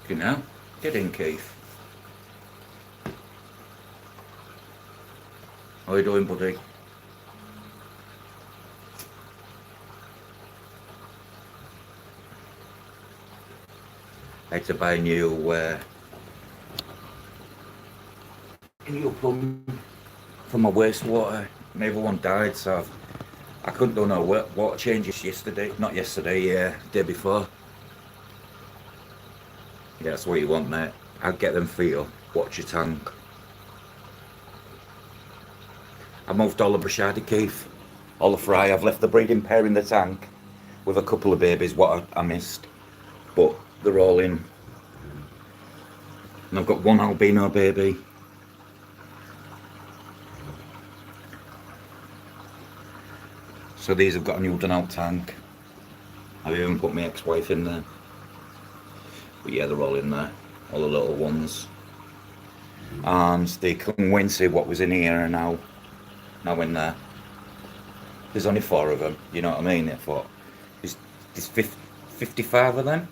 You know? Get in, Keith. How you doing, buddy? I had to buy a new plumb for my wastewater. My other one died, so I couldn't do no water changes yesterday. Not yesterday, yeah, day before. Yeah, that's what you want, mate. I'll get them for you. Watch your tank. I moved all the Brashadi, Keith. All the fry. I've left the breeding pair in the tank with a couple of babies, what I missed. But they're all in. And I've got one albino baby. So these have got a new done out tank. I've even put my ex-wife in there. But yeah, they're all in there. All the little ones. And they couldn't win see what was in here and now in there. There's only 4 of them, you know what I mean? I thought, there's 55 of them.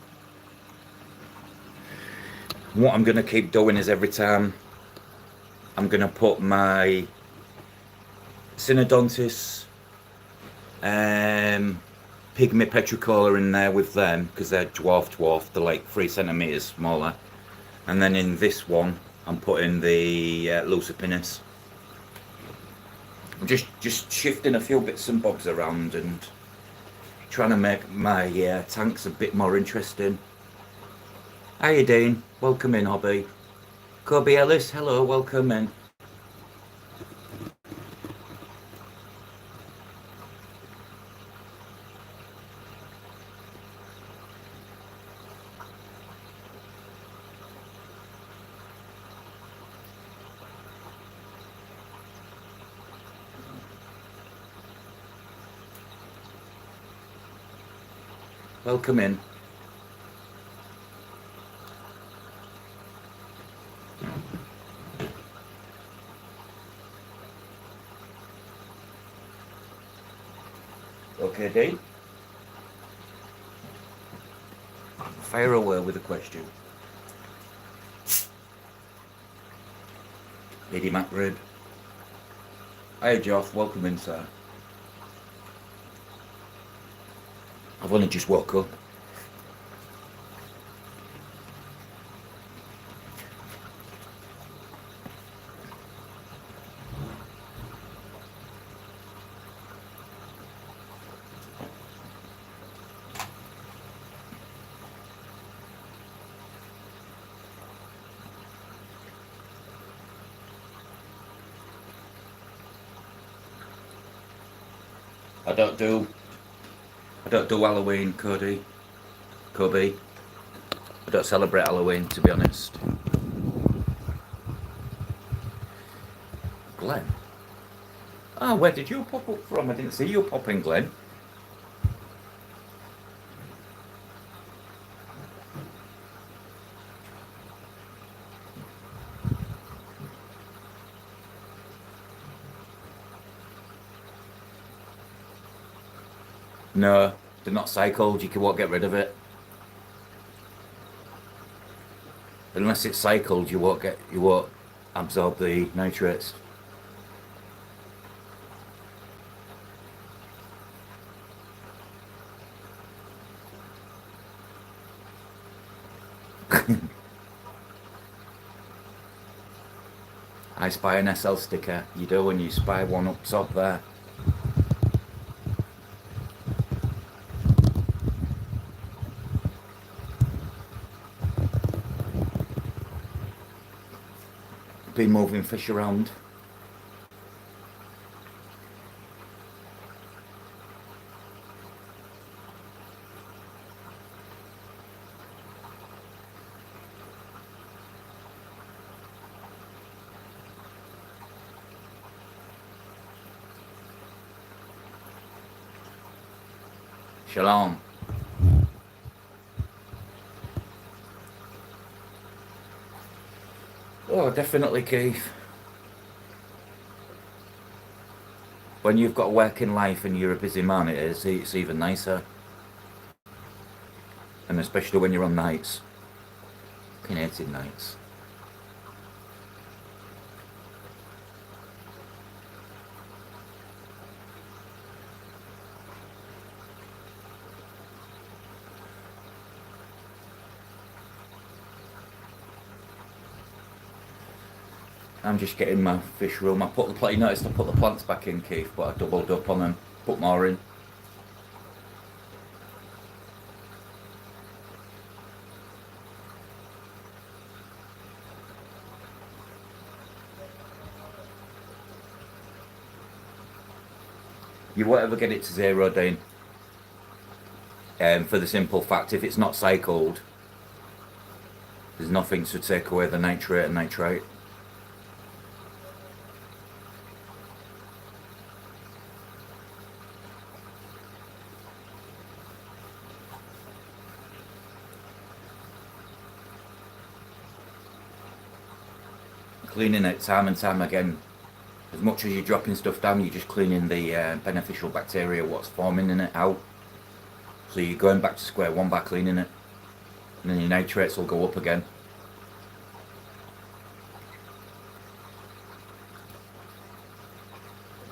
What I'm going to keep doing is every time I'm going to put my Synodontis pygmy petricola in there with them, because they're dwarf, they're like 3 centimeters smaller. And then in this one, I'm putting the Lucipinus. I'm just shifting a few bits and bobs around and trying to make my tanks a bit more interesting. How you doing? Welcome in, Hobby. Kobe Ellis, hello, welcome in. Welcome in. Okay, Dean. Fire away with a question. Lady Macrib. Hi, Joff. Welcome in, sir. I've only just woke up. I don't do Halloween, Kobe. I don't celebrate Halloween, to be honest. Glenn? Oh, where did you pop up from? I didn't see you pop in, Glenn. No, they're not cycled. You won't get rid of it. Unless it's cycled, you won't absorb the nitrates. I spy an SL sticker. You do when you spy one up top there. Been moving fish around. Shalom. Oh, definitely, Keith. When you've got a working life and you're a busy man, it's even nicer. And especially when you're on nights. Fucking 18 nights. I'm just getting my fish room. I put the plant. You noticed I put the plants back in, Keith, but I doubled up on them. Put more in. You won't ever get it to zero, Dean. For the simple fact, if it's not cycled, there's nothing to take away the nitrate and nitrate. Cleaning it time and time again. As much as you're dropping stuff down, you're just cleaning the beneficial bacteria, what's forming in it, out. So you're going back to square one by cleaning it. And then your nitrates will go up again.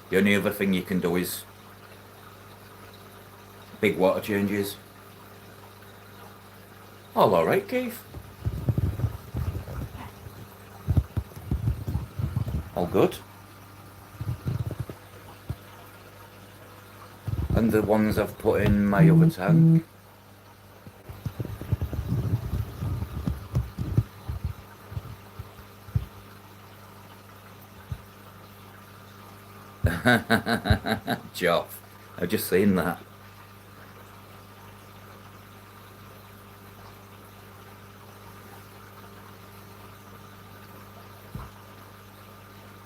The only other thing you can do is big water changes. All alright, Keith. All good. And the ones I've put in my other tank. Joff, I've just seen that.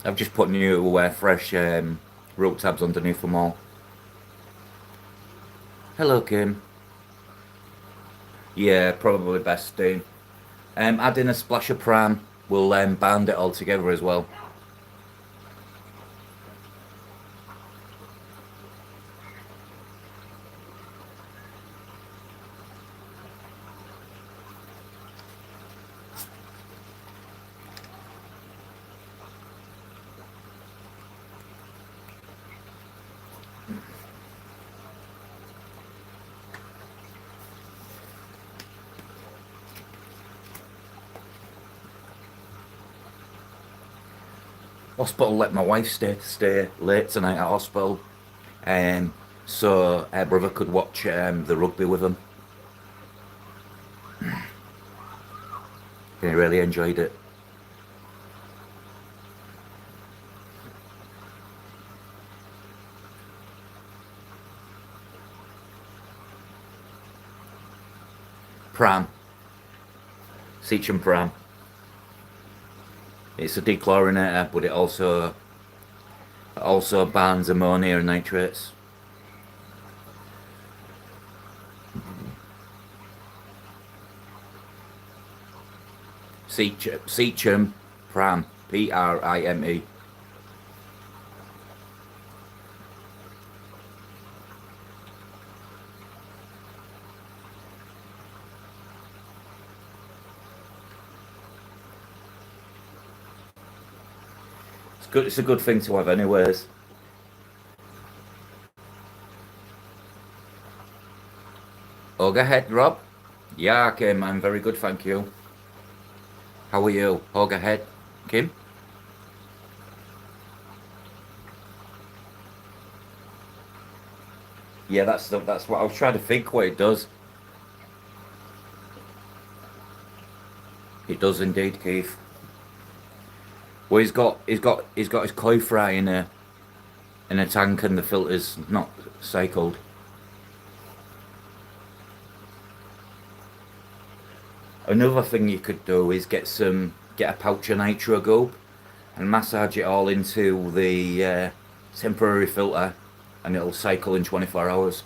I've just put new fresh rope tabs underneath them all. Hello, Kim. Yeah, probably best, Dean. Add in a splash of pram. We'll band it all together as well. Hospital let my wife stay late tonight at hospital, so her brother could watch the rugby with him. He really enjoyed it. Pram. Seachem pram. It's a dechlorinator, but it also bans ammonia and nitrates. Seachem pram. Prime. It's good. It's a good thing to have, anyways. Oh, go ahead, Rob. Yeah, Kim. I'm very good, thank you. How are you? Oh, go ahead, Kim. Yeah, that's what I was trying to think. What it does. It does indeed, Keith. Well, he's got his koi fry in a tank, and the filter's not cycled. Another thing you could do is get a pouch of nitro goop and massage it all into the temporary filter, and it'll cycle in 24 hours.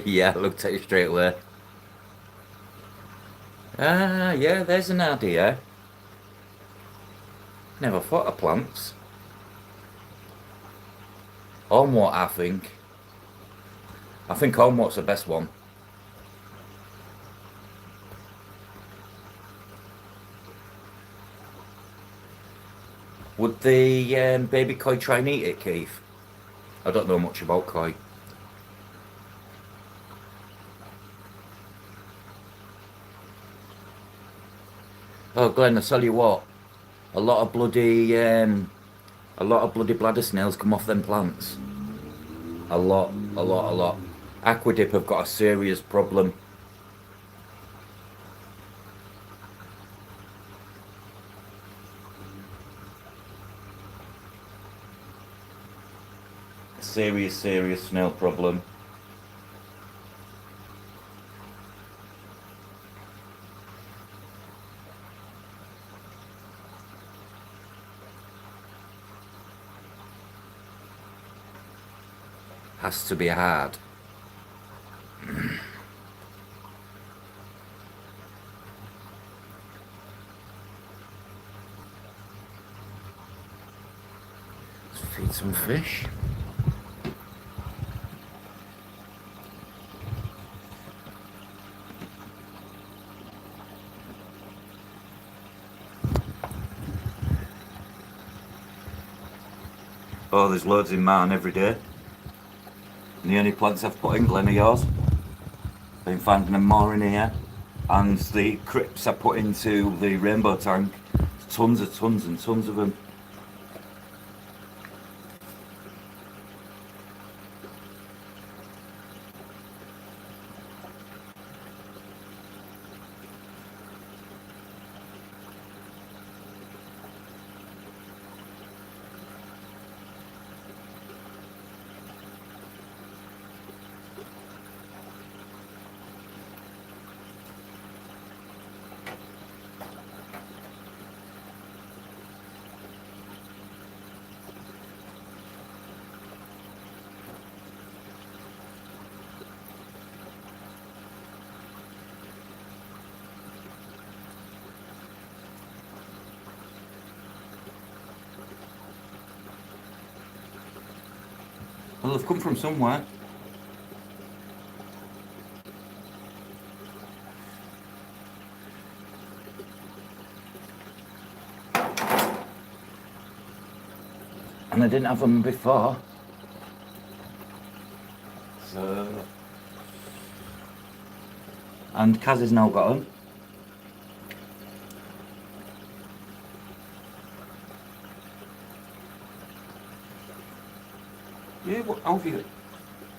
Yeah, I looked at you straight away. Ah, yeah, there's an idea. Never thought of plants. Ormwort, I think. I think Ormwort's the best one. Would the baby koi try and eat it, Keith? I don't know much about koi. Oh, Glenn, I tell you what, a lot of bloody bladder snails come off them plants. A lot, a lot, a lot. Aquadip have got a serious problem. Serious, serious snail problem. Has to be hard. Let's feed some fish. Oh, there's loads in mine every day. And the only plants I've put in, Glen, are yours. Been finding them more in here. And the crypts I put into the rainbow tank. Tons and tons of them. Well, they've come from somewhere. And I didn't have them before. So... And Kaz has now got them. Yeah, what, how have you...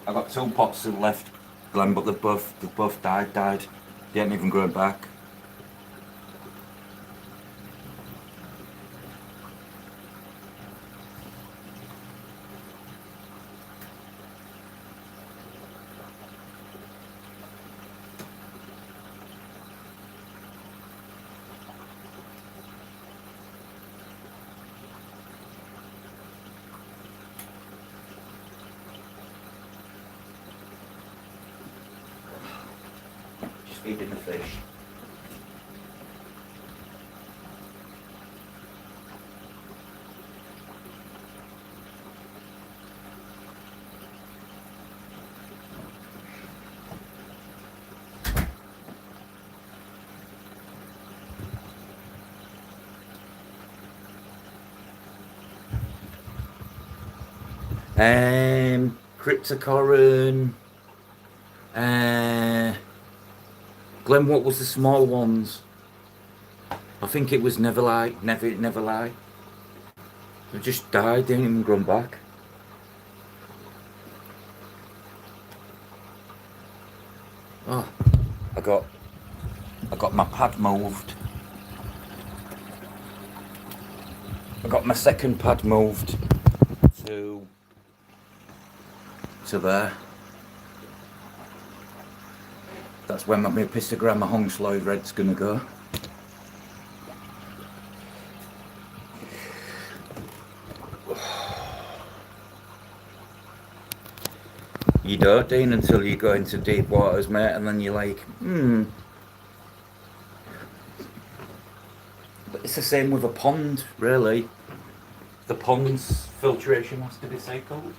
I got 2 pots left, Glenn, but they've both died. They ain't even grown back. Just feeding the fish. Cryptocorin. Glenn, what was the small ones? I think it was never lie. They just died, they didn't even grown back. Oh, I got my pad moved. I got my second pad moved to there. That's where my pistogram, my Hong Sloyd Red's gonna go. You don't, Dean, until you go into deep waters, mate, and then you're like, it's the same with a pond, really. The pond's filtration has to be cycled.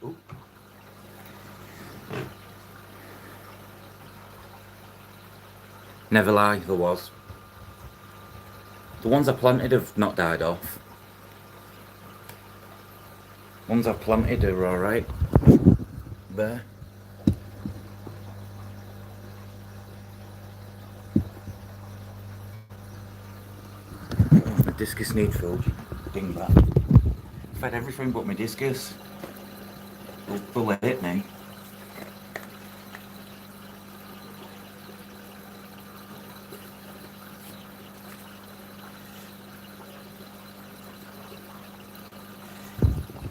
Ooh. Never lie, there was. The ones I planted have not died off. Ones I've planted are alright. There. My discus need food. Ding that. I've had everything but my discus. They'll hit me.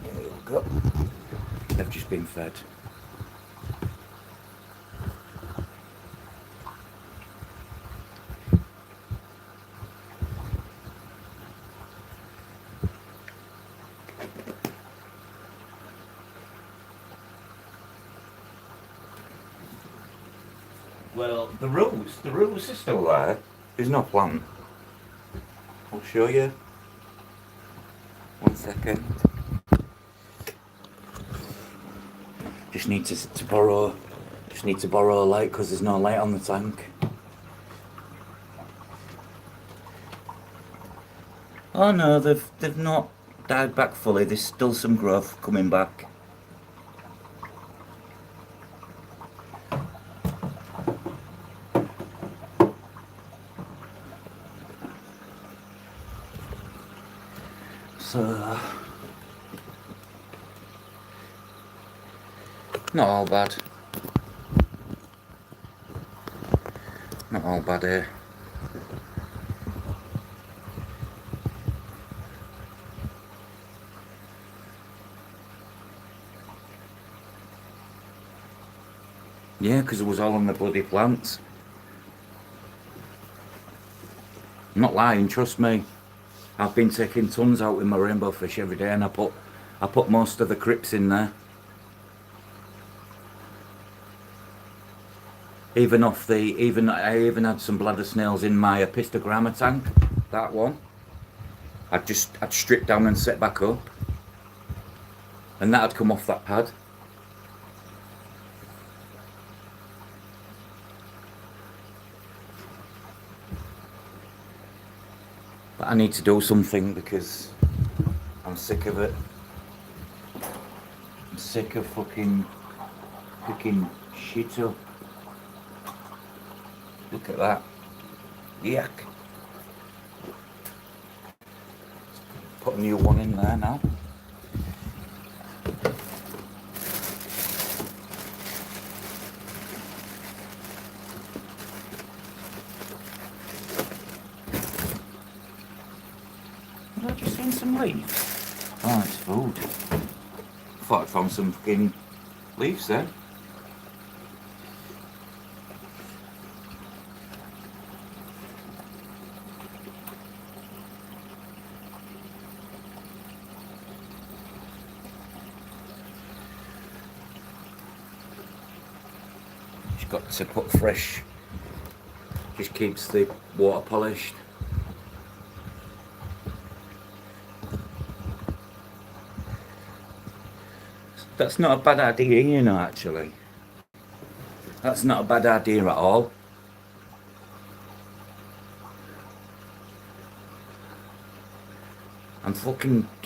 There we go. They've just been fed. Well, the rose is still there. There's no plant. I'll show you. 1 second. Just need to borrow a light because there's no light on the tank. Oh no, they've not died back fully. There's still some growth coming back. So, not all bad. Not all bad here. Yeah, because it was all on the bloody plants. I'm not lying, trust me. I've been taking tons out with my rainbow fish every day, and I put most of the crypts in there. I even had some bladder snails in my apistogramma tank. That one. I'd strip down and set back up, and that'd come off that pad. But I need to do something because I'm sick of it. I'm sick of fucking picking shit up. Look at that. Yuck. Put a new one in there now. Have I just seen some leaves? Oh, it's food. I thought I found some fucking leaves there. Just got to put fresh, just keeps the water polished. That's not a bad idea, you know, actually. That's not a bad idea at all.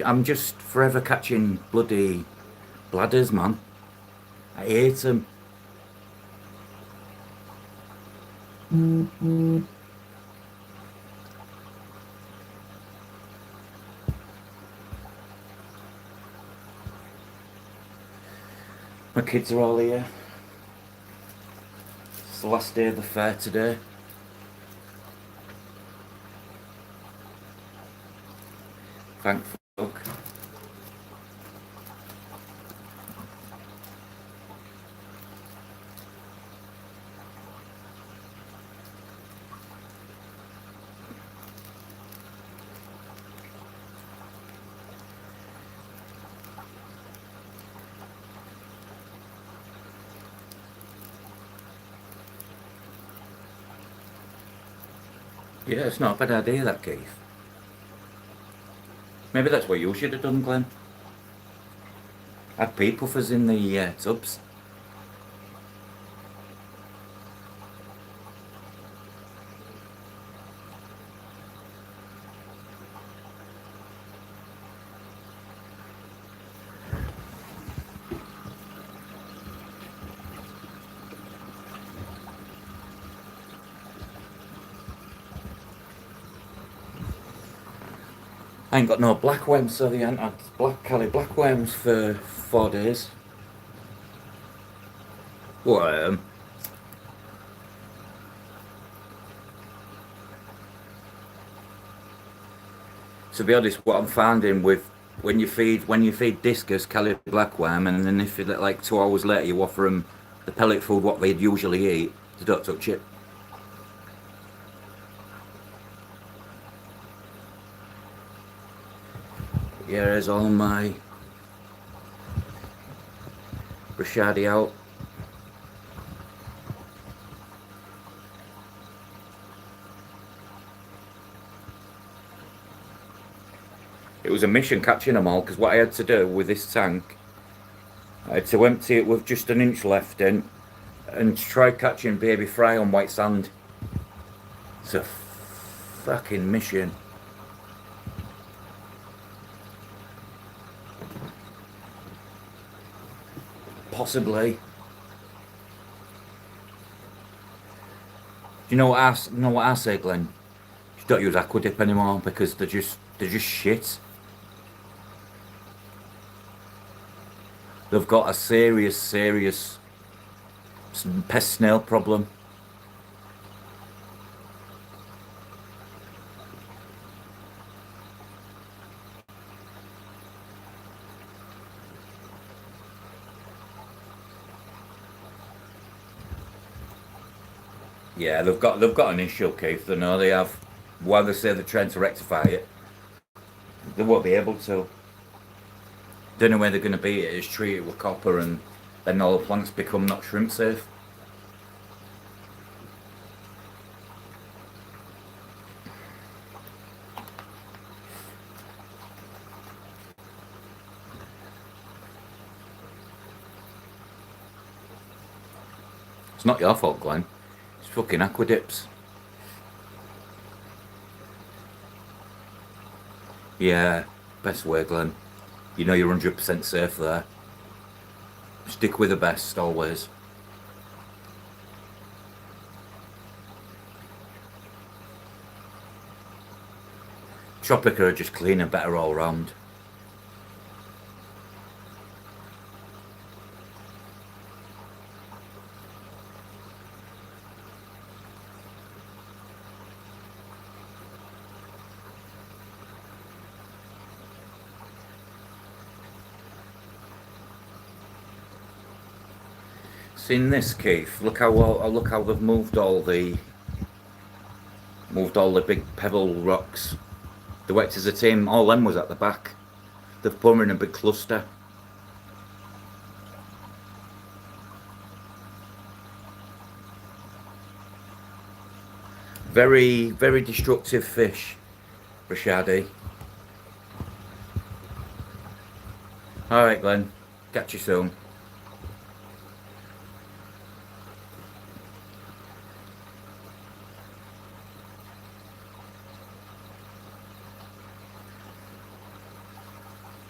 I'm just forever catching bloody bladders, man. I hate them. My kids are all here. It's the last day of the fair today. Thank fuck. Yeah, it's not a bad idea, that, Keith. Maybe that's what you should have done, Glenn. Had pea puffers in the tubs. I ain't got no black worms, so they ain't had black worms for 4 days. What? To be honest, what I'm finding with when you feed discus Cali blackworm, and then if you like 2 hours later you offer them the pellet food what they'd usually eat, they don't touch it. Yeah, there's all my Brashadi out. It was a mission catching them all, because what I had to do with this tank, I had to empty it with just an inch left in and try catching baby fry on white sand. It's a fucking mission. Possibly. Do you know what I say, Glenn? Just don't use aqua dip anymore, because they're just shit. They've got a serious pest snail problem. Yeah, they've got an issue, Keith. They know they have. While they say they're trying to rectify it, they won't be able to. The only way they're going to beat it is treat it with copper, and then all the plants become not shrimp safe. It's not your fault, Glenn. It's fucking aqua dips. Yeah, best way, Glenn. You know you're 100% safe there. Stick with the best, always. Tropica are just cleaner, better all round. Seen this, Keith? Look how they've moved all the big pebble rocks. The wet as a team, all them was at the back. They've put them in a big cluster. Very destructive fish, Rashadi. Alright, Glenn. Catch you soon.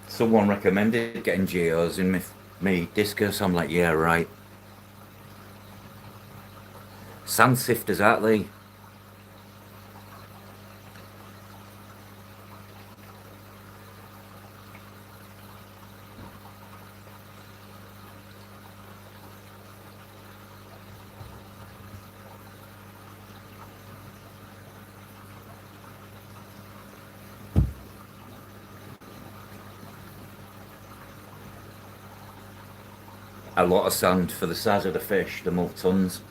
Someone recommended getting geos in me discus. I'm like, yeah, right. Sand sifters, aren't they? A lot of sand for the size of the fish. They move tons.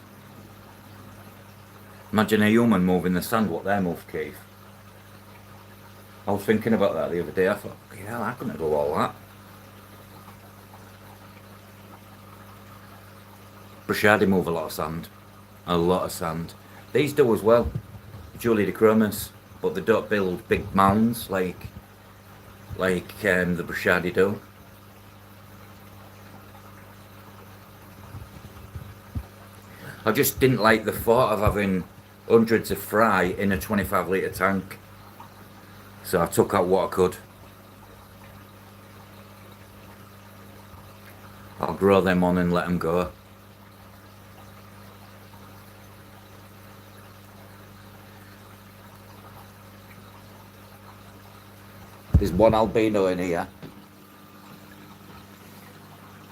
Imagine a human moving the sand, what they move, Keith. I was thinking about that the other day. I thought, yeah, I couldn't do all that. Brashadi move a lot of sand. A lot of sand. These do as well. Julie de Chromis, but they don't build big mounds like the Brashadi do. I just didn't like the thought of having hundreds of fry in a 25 litre tank, so I took out what I could. I'll grow them on and let them go. There's one albino in here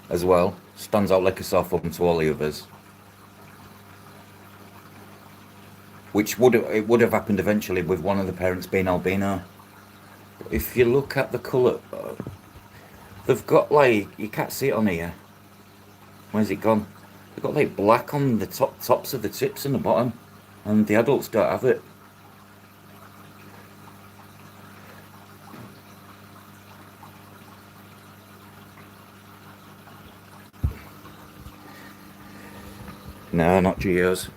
as well. Stands out like a sore thumb to all the others. Which would have happened eventually with one of the parents being albino. But if you look at the colour, they've got like, you can't see it on here. Where's it gone? They've got like black on the tops of the tips and the bottom, and the adults don't have it. No, not geos.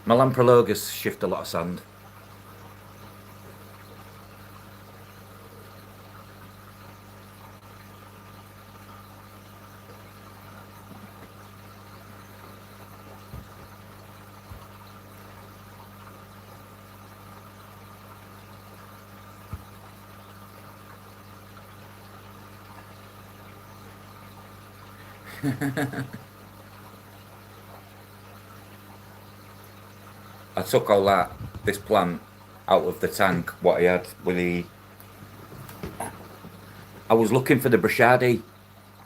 My Lamprologus shift a lot of sand. I took all this plant out of the tank, what I had with the... I was looking for the Brashadi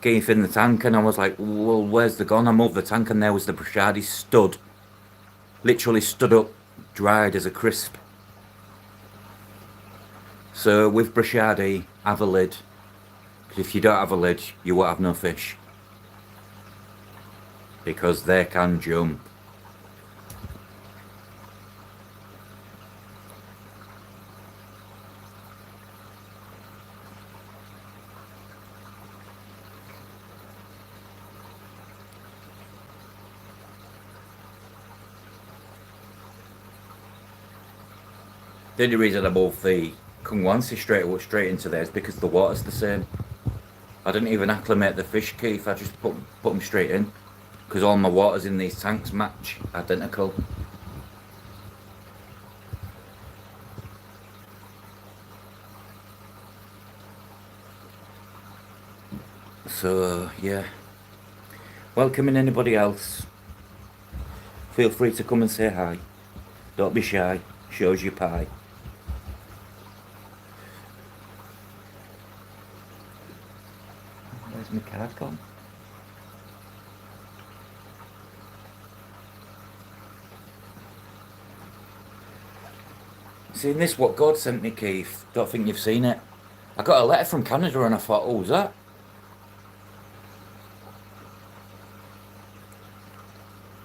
geef in the tank, and I was like, well, where's the gone? I moved the tank and there was the Brashadi stood. Literally stood up, dried as a crisp. So with Brashadi, have a lid. Because if you don't have a lid, you won't have no fish. Because they can jump. The only reason I moved the Kungwansi straight into there is because the water's the same. I didn't even acclimate the fish keef, I just put them straight in. Because all my waters in these tanks match identical. So yeah, welcoming anybody else, feel free to come and say hi. Don't be shy, shows you pie. Where's my card gone? Seen this, what God sent me, Keith? Don't think you've seen it. I got a letter from Canada and I thought, oh, who's that?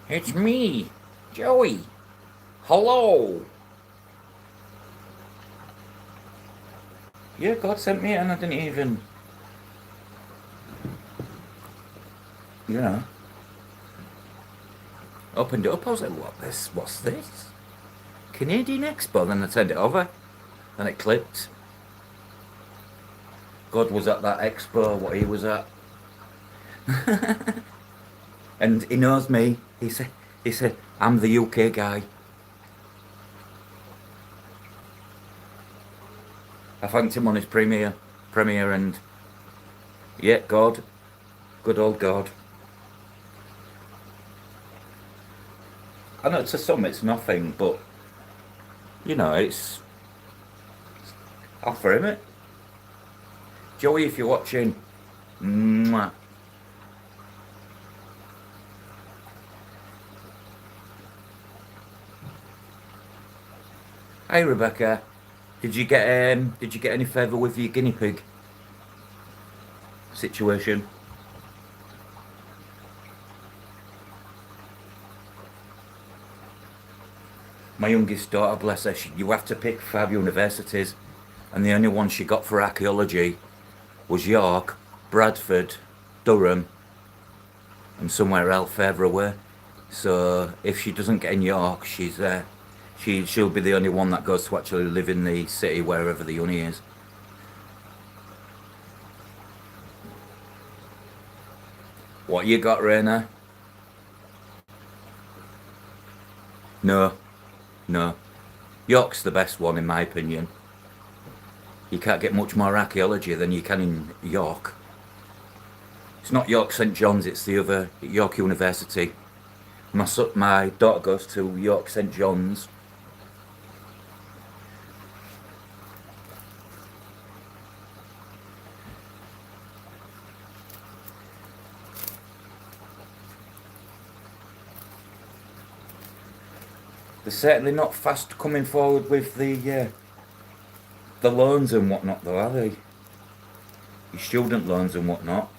It's me, Joey. Hello. Yeah, God sent me it and I didn't even, you know, opened it up. I was like, what's this? Canadian Expo. Then I turned it over and it clicked. God was at that expo, what he was at. And he knows me. He said, I'm the UK guy. I thanked him on his premiere and yeah, God, good old God. I know to some it's nothing, but you know, it's offer him it. Joey, if you're watching, mwah. Hey Rebecca, did you get any favour with your guinea pig situation? My youngest daughter, bless her, you have to pick 5 universities, and the only one she got for archaeology was York, Bradford, Durham, and somewhere else further away. So if she doesn't get in York, she'll be the only one that goes to actually live in the city wherever the uni is. What you got, Raina? No, no. York's the best one in my opinion. You can't get much more archaeology than you can in York. It's not York St John's, it's the other York University. My daughter goes to York St John's. They're certainly not fast coming forward with the loans and whatnot, though, are they? Your student loans and whatnot.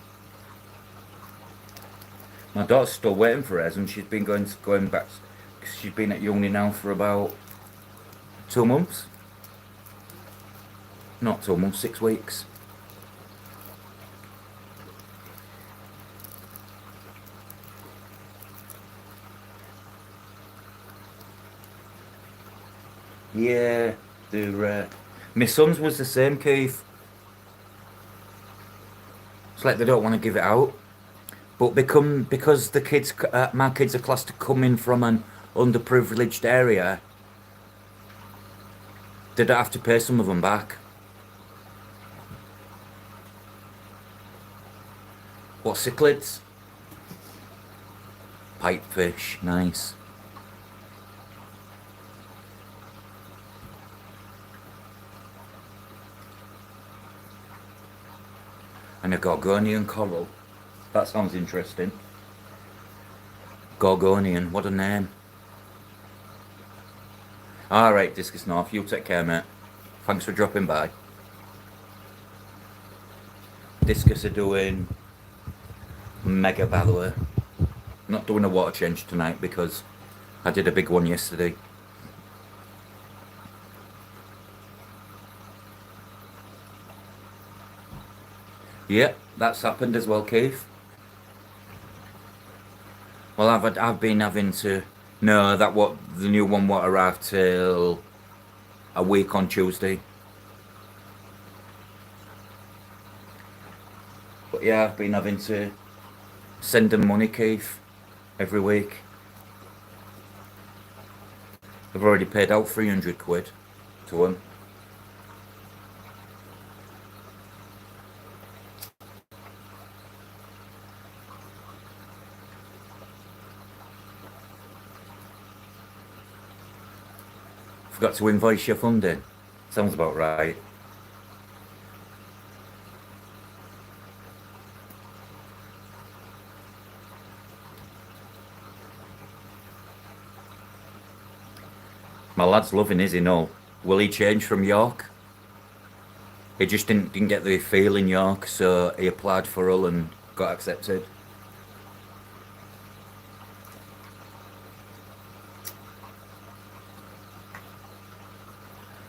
My daughter's still waiting for hers, and she's been going back. She's been at uni now for about 2 months. Not 2 months, 6 weeks. Yeah, they're. My son's was the same, Keith. It's like they don't want to give it out. But because my kids are classed to come in from an underprivileged area, they don't have to pay some of them back. What, cichlids? Pipefish, nice. And a Gorgonian coral. That sounds interesting. Gorgonian, what a name. Alright, Discus North, you take care, mate. Thanks for dropping by. Discus are doing mega valor. Not doing a water change tonight because I did a big one yesterday. Yeah, that's happened as well, Keith. Well, I've been having to. No, the new one won't arrive till a week on Tuesday. But yeah, I've been having to send them money, Keith, every week. I've already paid out 300 quid to them. Forgot to invoice your funding. Sounds about right. My lad's loving his, no. Will he change from York? He just didn't get the feel in York, so he applied for Hull and got accepted.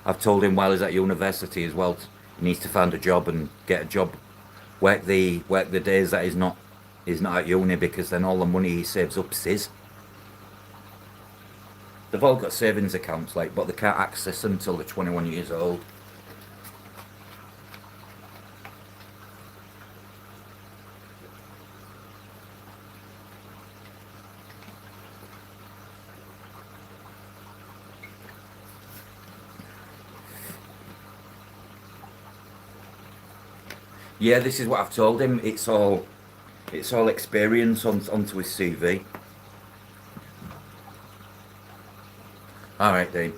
I've told him while he's at university as well, he needs to find a job and get a job. Work the days that he's not at uni, because then all the money he saves up is his. They've all got savings accounts, but they can't access them until they're 21 years old. Yeah, this is what I've told him. It's all experience onto his CV. All right, Dean.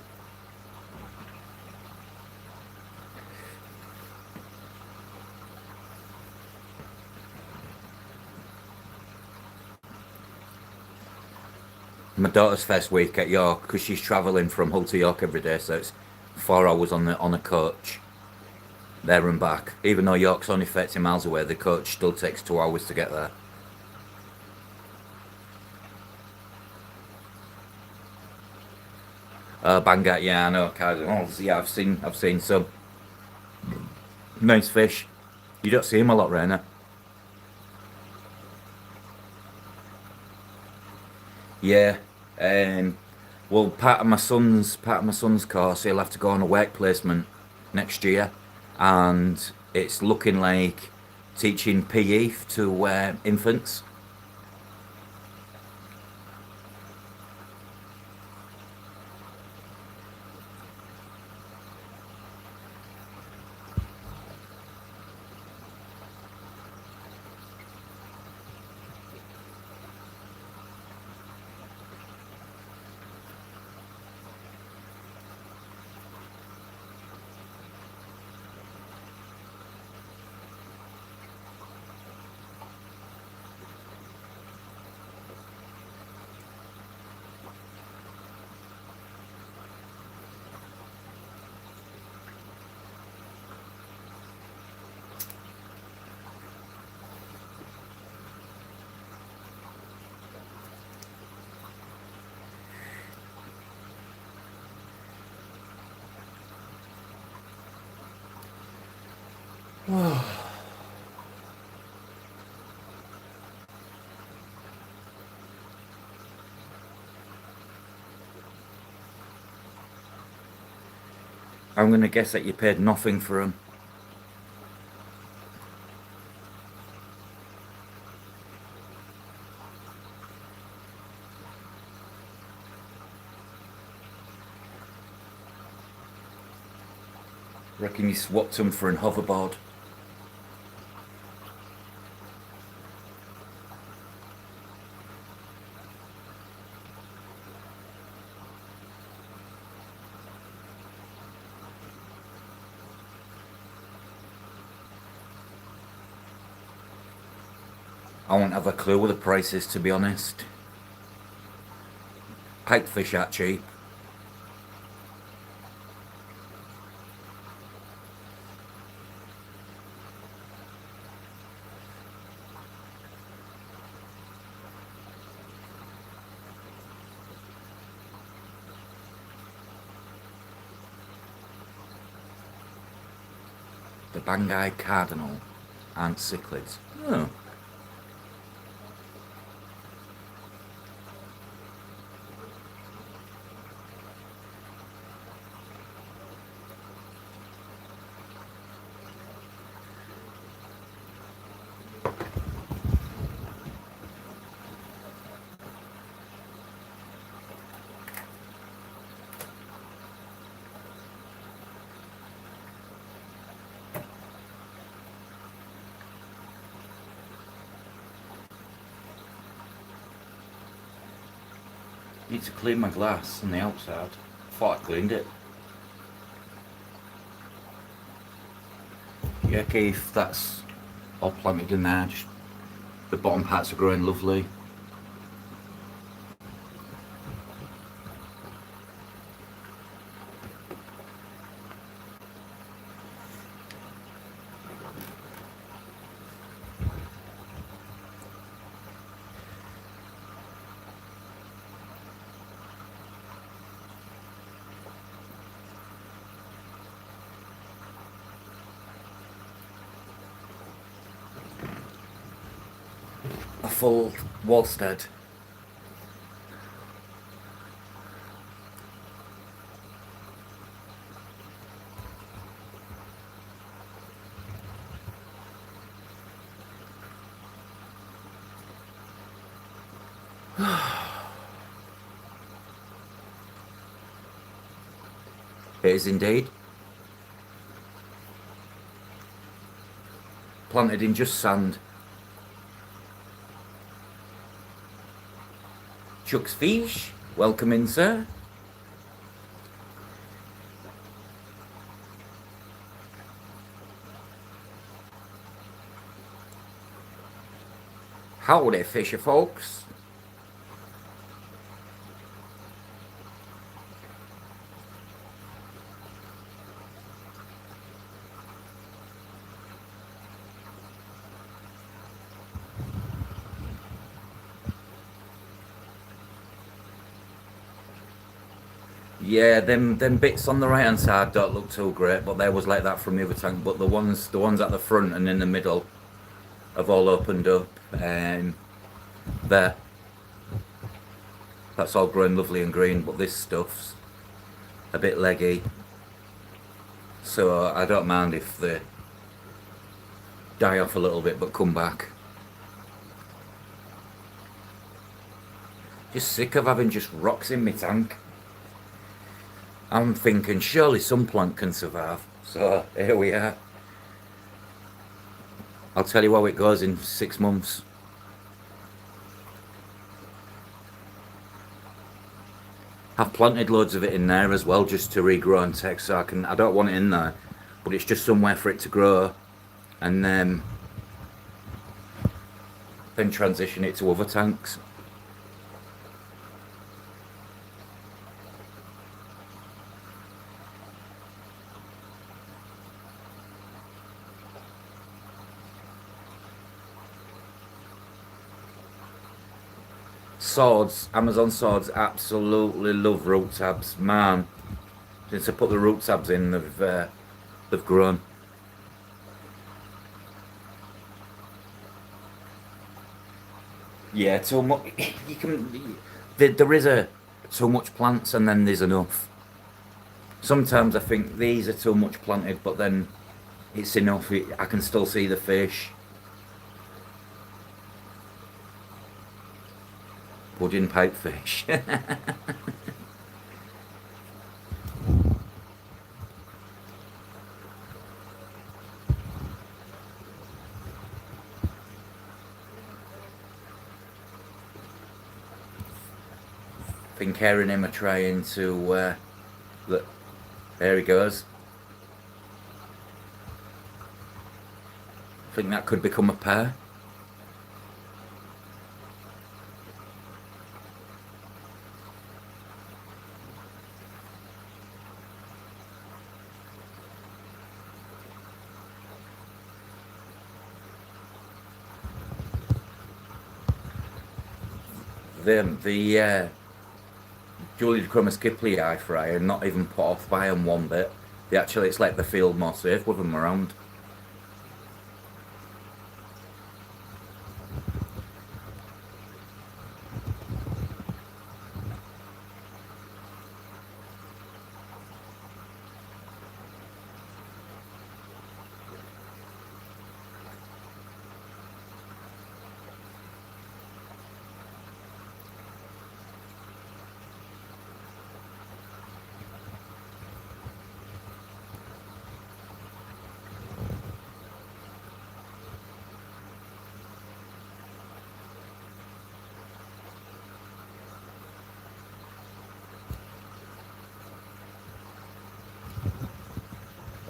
My daughter's first week at York, because she's travelling from Hull to York every day, so it's 4 hours on a coach, there and back. Even though York's only 30 miles away, the coach still takes 2 hours to get there. Bangor, yeah, I know. Oh, yeah, I've seen some nice fish. You don't see them a lot, Rainer. Yeah. Um, well, part of my son's course, he'll have to go on a work placement next year, and it's looking like teaching PE to infants. I'm gonna guess that you paid nothing for them. Reckon you swapped them for an hoverboard. I won't have a clue what the price is, to be honest. Pipefish aren't cheap. The Banggai Cardinal and cichlids. Oh. Need to clean my glass on the outside. Thought I cleaned it. Yeah, Keith, that's all planted in there. Just the bottom parts are growing lovely. A full wallstead. It is indeed. Planted in just sand. Chuck's Fish, welcome in, sir. Howdy, fisher folks. Yeah, them bits on the right hand side don't look too great, but they was like that from the other tank. But the ones at the front and in the middle have all opened up. There. That's all growing lovely and green, but this stuff's a bit leggy. So I don't mind if they die off a little bit but come back. Just sick of having just rocks in my tank. I'm thinking surely some plant can survive. So here we are. I'll tell you how it goes in 6 months. I've planted loads of it in there as well just to regrow and take, so I don't want it in there, but it's just somewhere for it to grow, and then transition it to other tanks. Swords, Amazon swords, absolutely love root tabs, man. Since I put the root tabs in, they've grown. Yeah, too much. You can. There is a too much plants, and then there's enough. Sometimes I think these are too much planted, but then it's enough. I can still see the fish. Pudding pipefish. Think Erin and him are trying to look. There he goes. I think that could become a pair. The Julius Crummers Kipley eye fry are not even put off by them one bit. They actually, it's like they feel more safe with them around.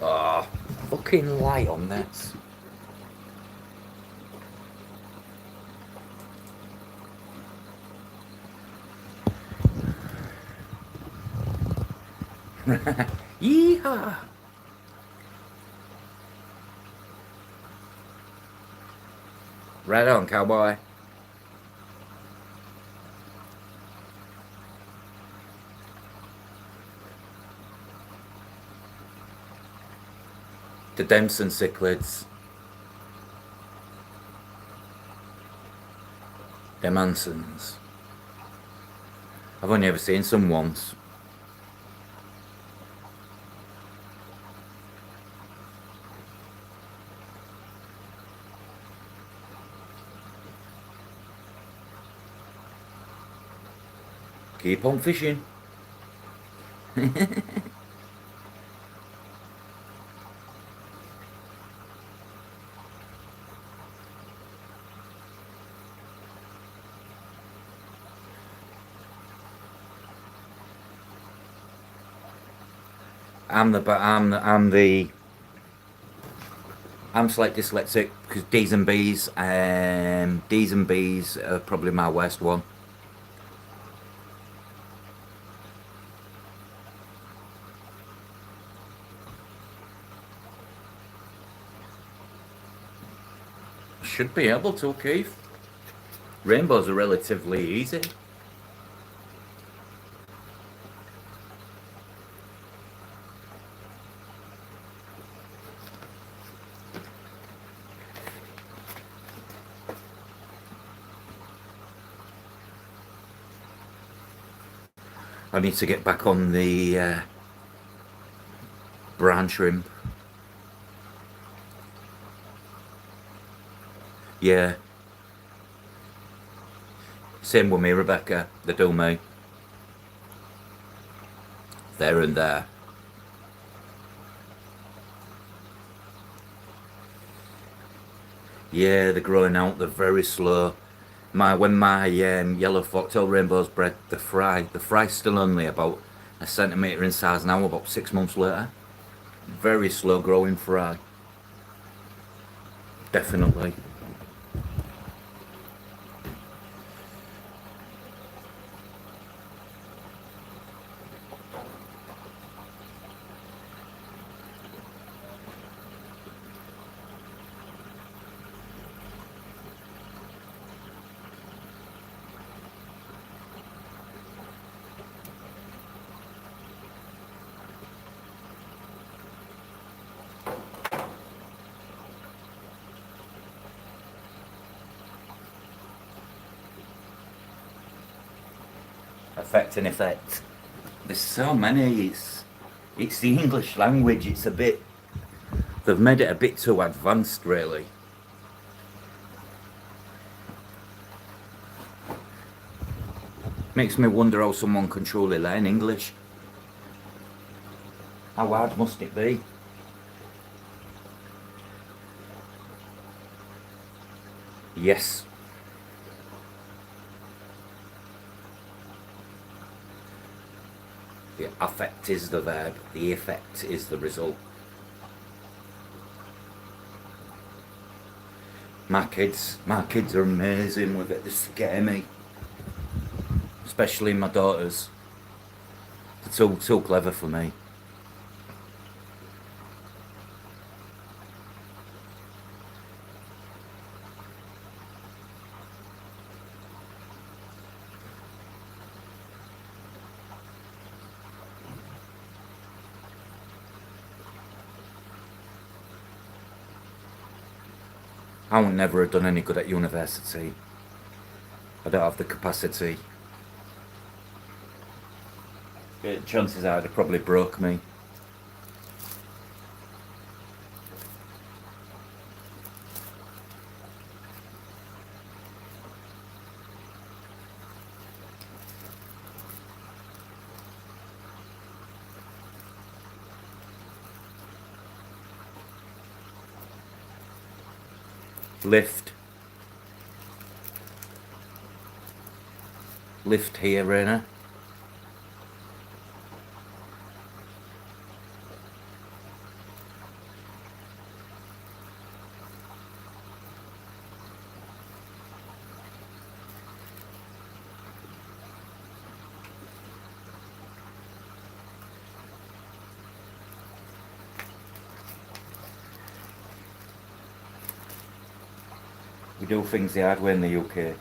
Oh, fucking light on this. Yeehaw! Right on, cowboy. The Dempson cichlids. The Mansons. I've only ever seen some once. Keep on fishing. I'm slightly dyslexic because D's and B's are probably my worst one. Should be able to, Keith. Rainbows are relatively easy. I need to get back on the brine shrimp. Yeah. Same with me, Rebecca. They do me. There and there. Yeah, they're growing out. They're very slow. When my yellow foxtail rainbow's bred, the fry's still only about a centimetre in size now. About 6 months later, very slow growing fry. Definitely. Effect and effect. There's so many. It's the English language. It's a bit. They've made it a bit too advanced, really. Makes me wonder how someone can truly learn English. How hard must it be? Yes. The affect is the verb, the effect is the result. My kids are amazing with it. They scare me. Especially my daughters. They're too clever for me. I would never have done any good at university. I don't have the capacity. Chances are they probably broke me. Lift. Lift here, Raina. We do things the hard way in the UK.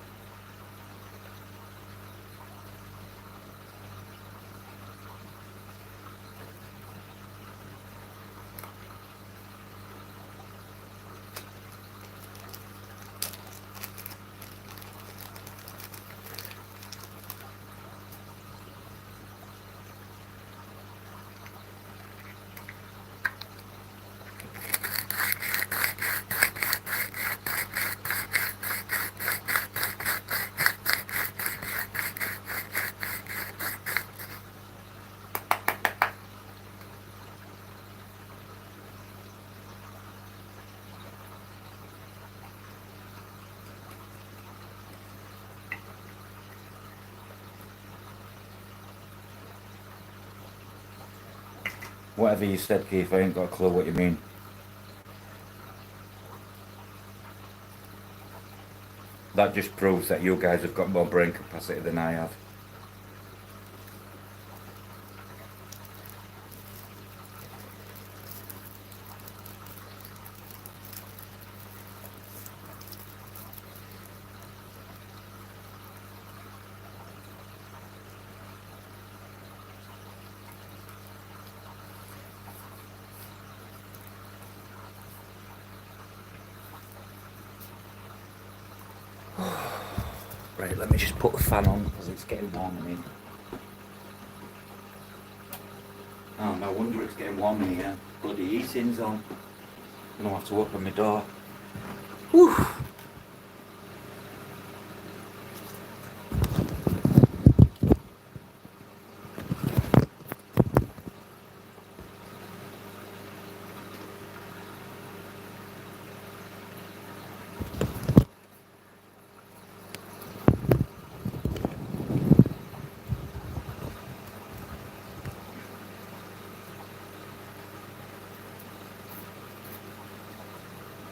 Whatever you said, Keith, I ain't got a clue what you mean. That just proves that you guys have got more brain capacity than I have. Right, let me just put the fan on because it's getting warm in here. Oh, no wonder it's getting warm in here. Bloody heating's on. I'm gonna have to open my door. Whew.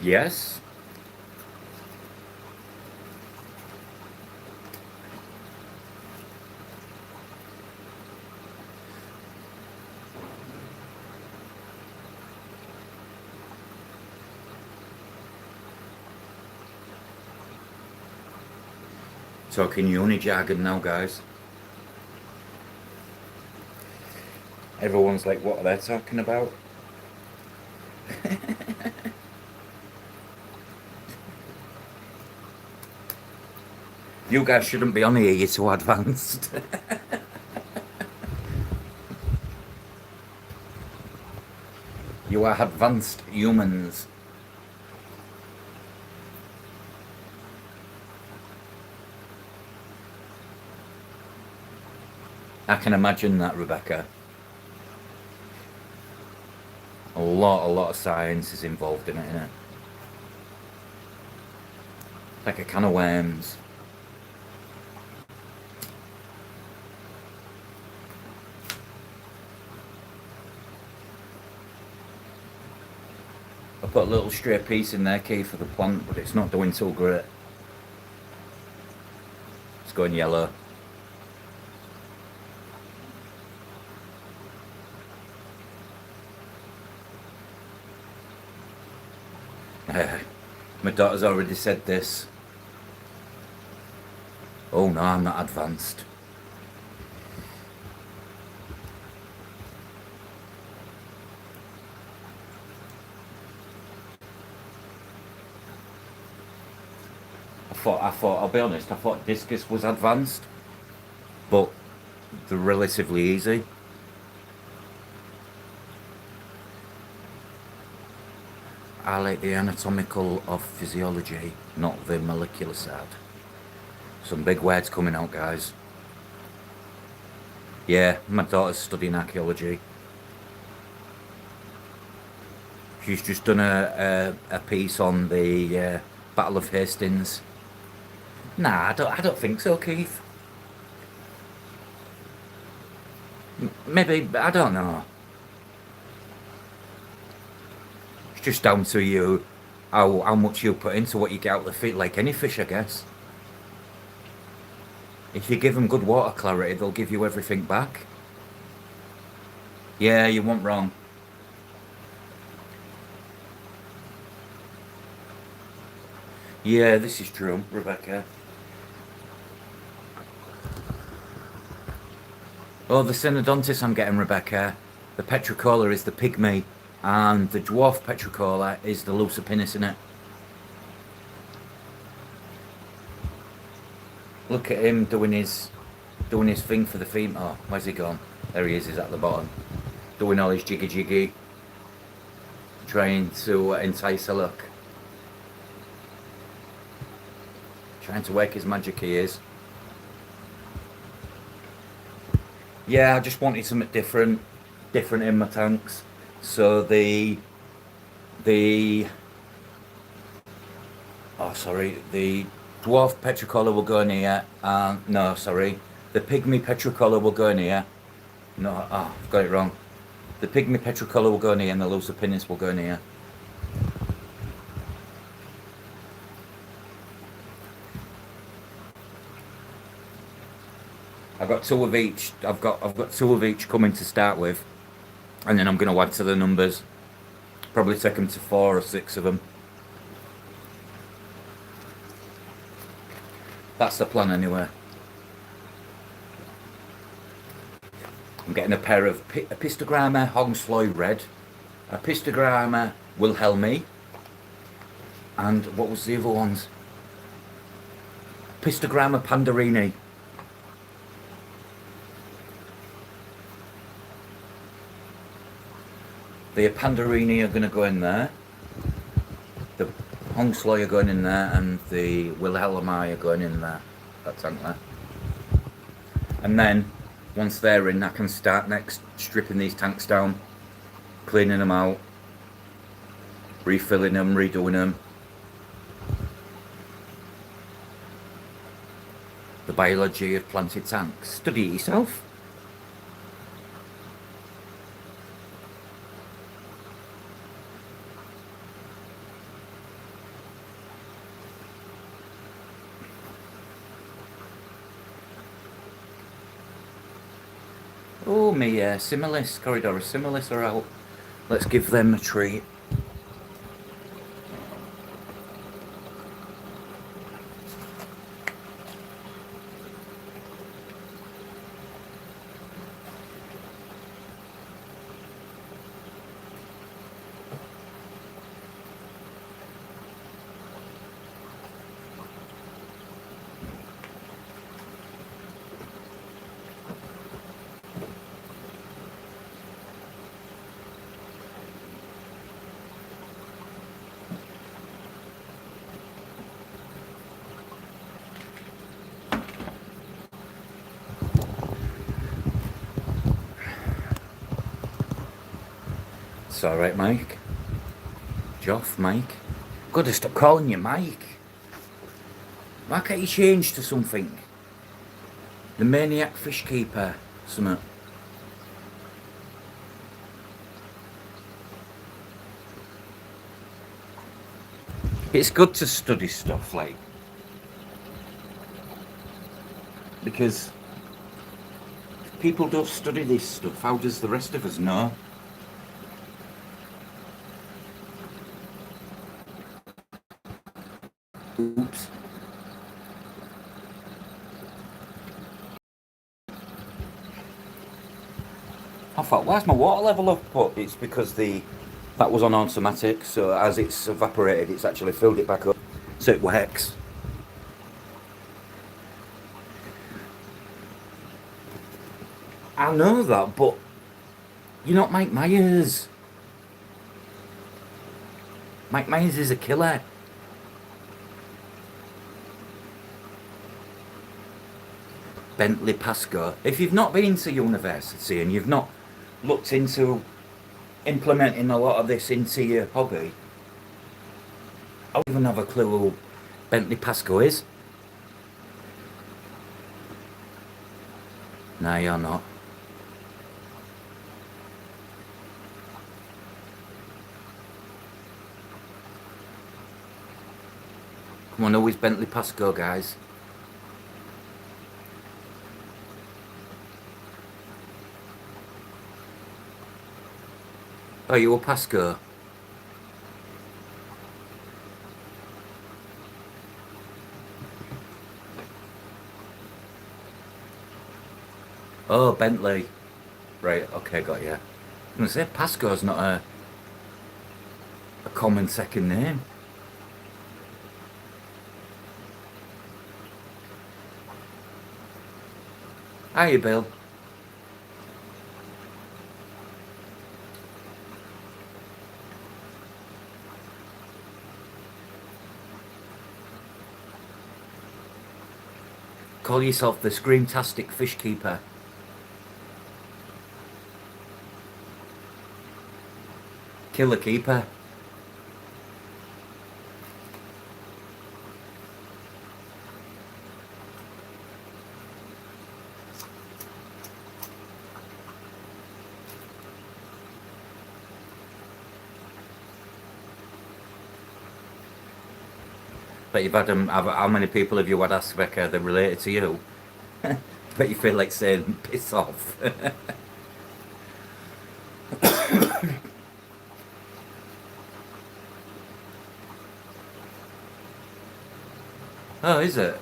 Yes. Talking uni jargon now, guys. Everyone's like, what are they talking about? You guys shouldn't be on here, you're too advanced. You are advanced humans. I can imagine that, Rebecca. A lot of science is involved in it, isn't it? Like a can of worms. I put a little stray piece in there, key for the plant, but it's not doing so great. It's going yellow. My daughter's already said this. Oh no, I'm not advanced. I'll be honest, I thought discus was advanced, but they're relatively easy. I like the anatomical of physiology, not the molecular side. Some big words coming out, guys. Yeah, my daughter's studying archaeology. She's just done a piece on the Battle of Hastings. Nah, I don't think so, Keith. Maybe, I don't know. It's just down to you, how much you put into what you get out of the feet, like any fish, I guess. If you give them good water clarity, they'll give you everything back. Yeah, you weren't wrong. Yeah, this is true, Rebecca. Oh, the Synodontis I'm getting, Rebecca. The Petricola is the pygmy, and the dwarf Petricola is the Lucipinis, in it. Look at him doing his thing for the femur. Oh, where's he gone? There he is. He's at the bottom, doing all his jiggy, trying to entice a look, trying to work his magic. He is. Yeah, I just wanted something different in my tanks. So the dwarf Petricola will go in here. No, sorry, the pygmy Petricola will go in here. No, I've got it wrong. The pygmy Petricola will go in here, and the Lucipinis will go in here. I've got two of each. I've got two of each coming to start with, and then I'm going to add to the numbers. Probably take them to 4 or 6 of them. That's the plan anyway. I'm getting a pair of Apistogramma Hogsloy Red, Apistogramma Wilhelmi, and what was the other ones? Apistogramma Pandarini. The Pandarini are going to go in there. The Hongsloy are going in there, and the Wilhelmi are going in there. That tank there. And then, once they're in, I can start next stripping these tanks down, cleaning them out, refilling them, redoing them. The biology of planted tanks. Study it yourself. Oh, me Similis, Corridor of Similis are out. Let's give them a treat. It's alright, Mike. Joff, Mike. Gotta stop calling you Mike. Why can't you change to something? The Maniac Fish Keeper, something. It's good to study stuff, like, because if people don't study this stuff, how does the rest of us know? Oops. I thought, why's my water level up? But it's because that was on automatic, so as it's evaporated, it's actually filled it back up, so it works. I know that, but you're not Mike Myers. Mike Myers is a killer. Bentley Pasco. If you've not been to university and you've not looked into implementing a lot of this into your hobby, I don't even have a clue who Bentley Pasco is. No, you're not. Come on, who is Bentley Pasco, guys? Oh, you a Pasco? Oh, Bentley. Right, okay, got you. I'm going to say Pasco's not a common second name. Hiya, Bill. Call yourself the Screamtastic Fish Keeper. Killer Keeper. But you've had how many people have you had ask Becca that related to you? But you feel like saying, piss off. Oh, is it?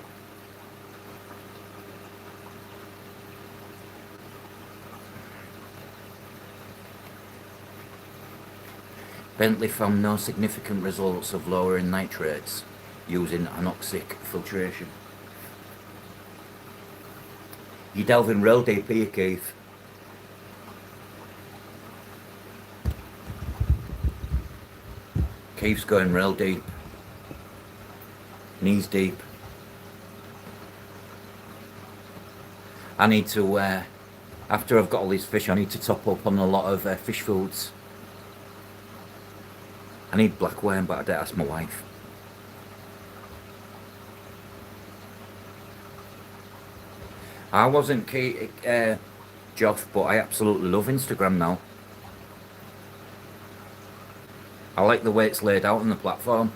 Bentley found no significant results of lowering nitrates using anoxic filtration. You're delving real deep here, Keith. Keeps going real deep. Knees deep. I need to, after I've got all these fish, I need to top up on a lot of fish foods. I need black worm, but I did ask my wife. I wasn't Joff, but I absolutely love Instagram now. I like the way it's laid out on the platform.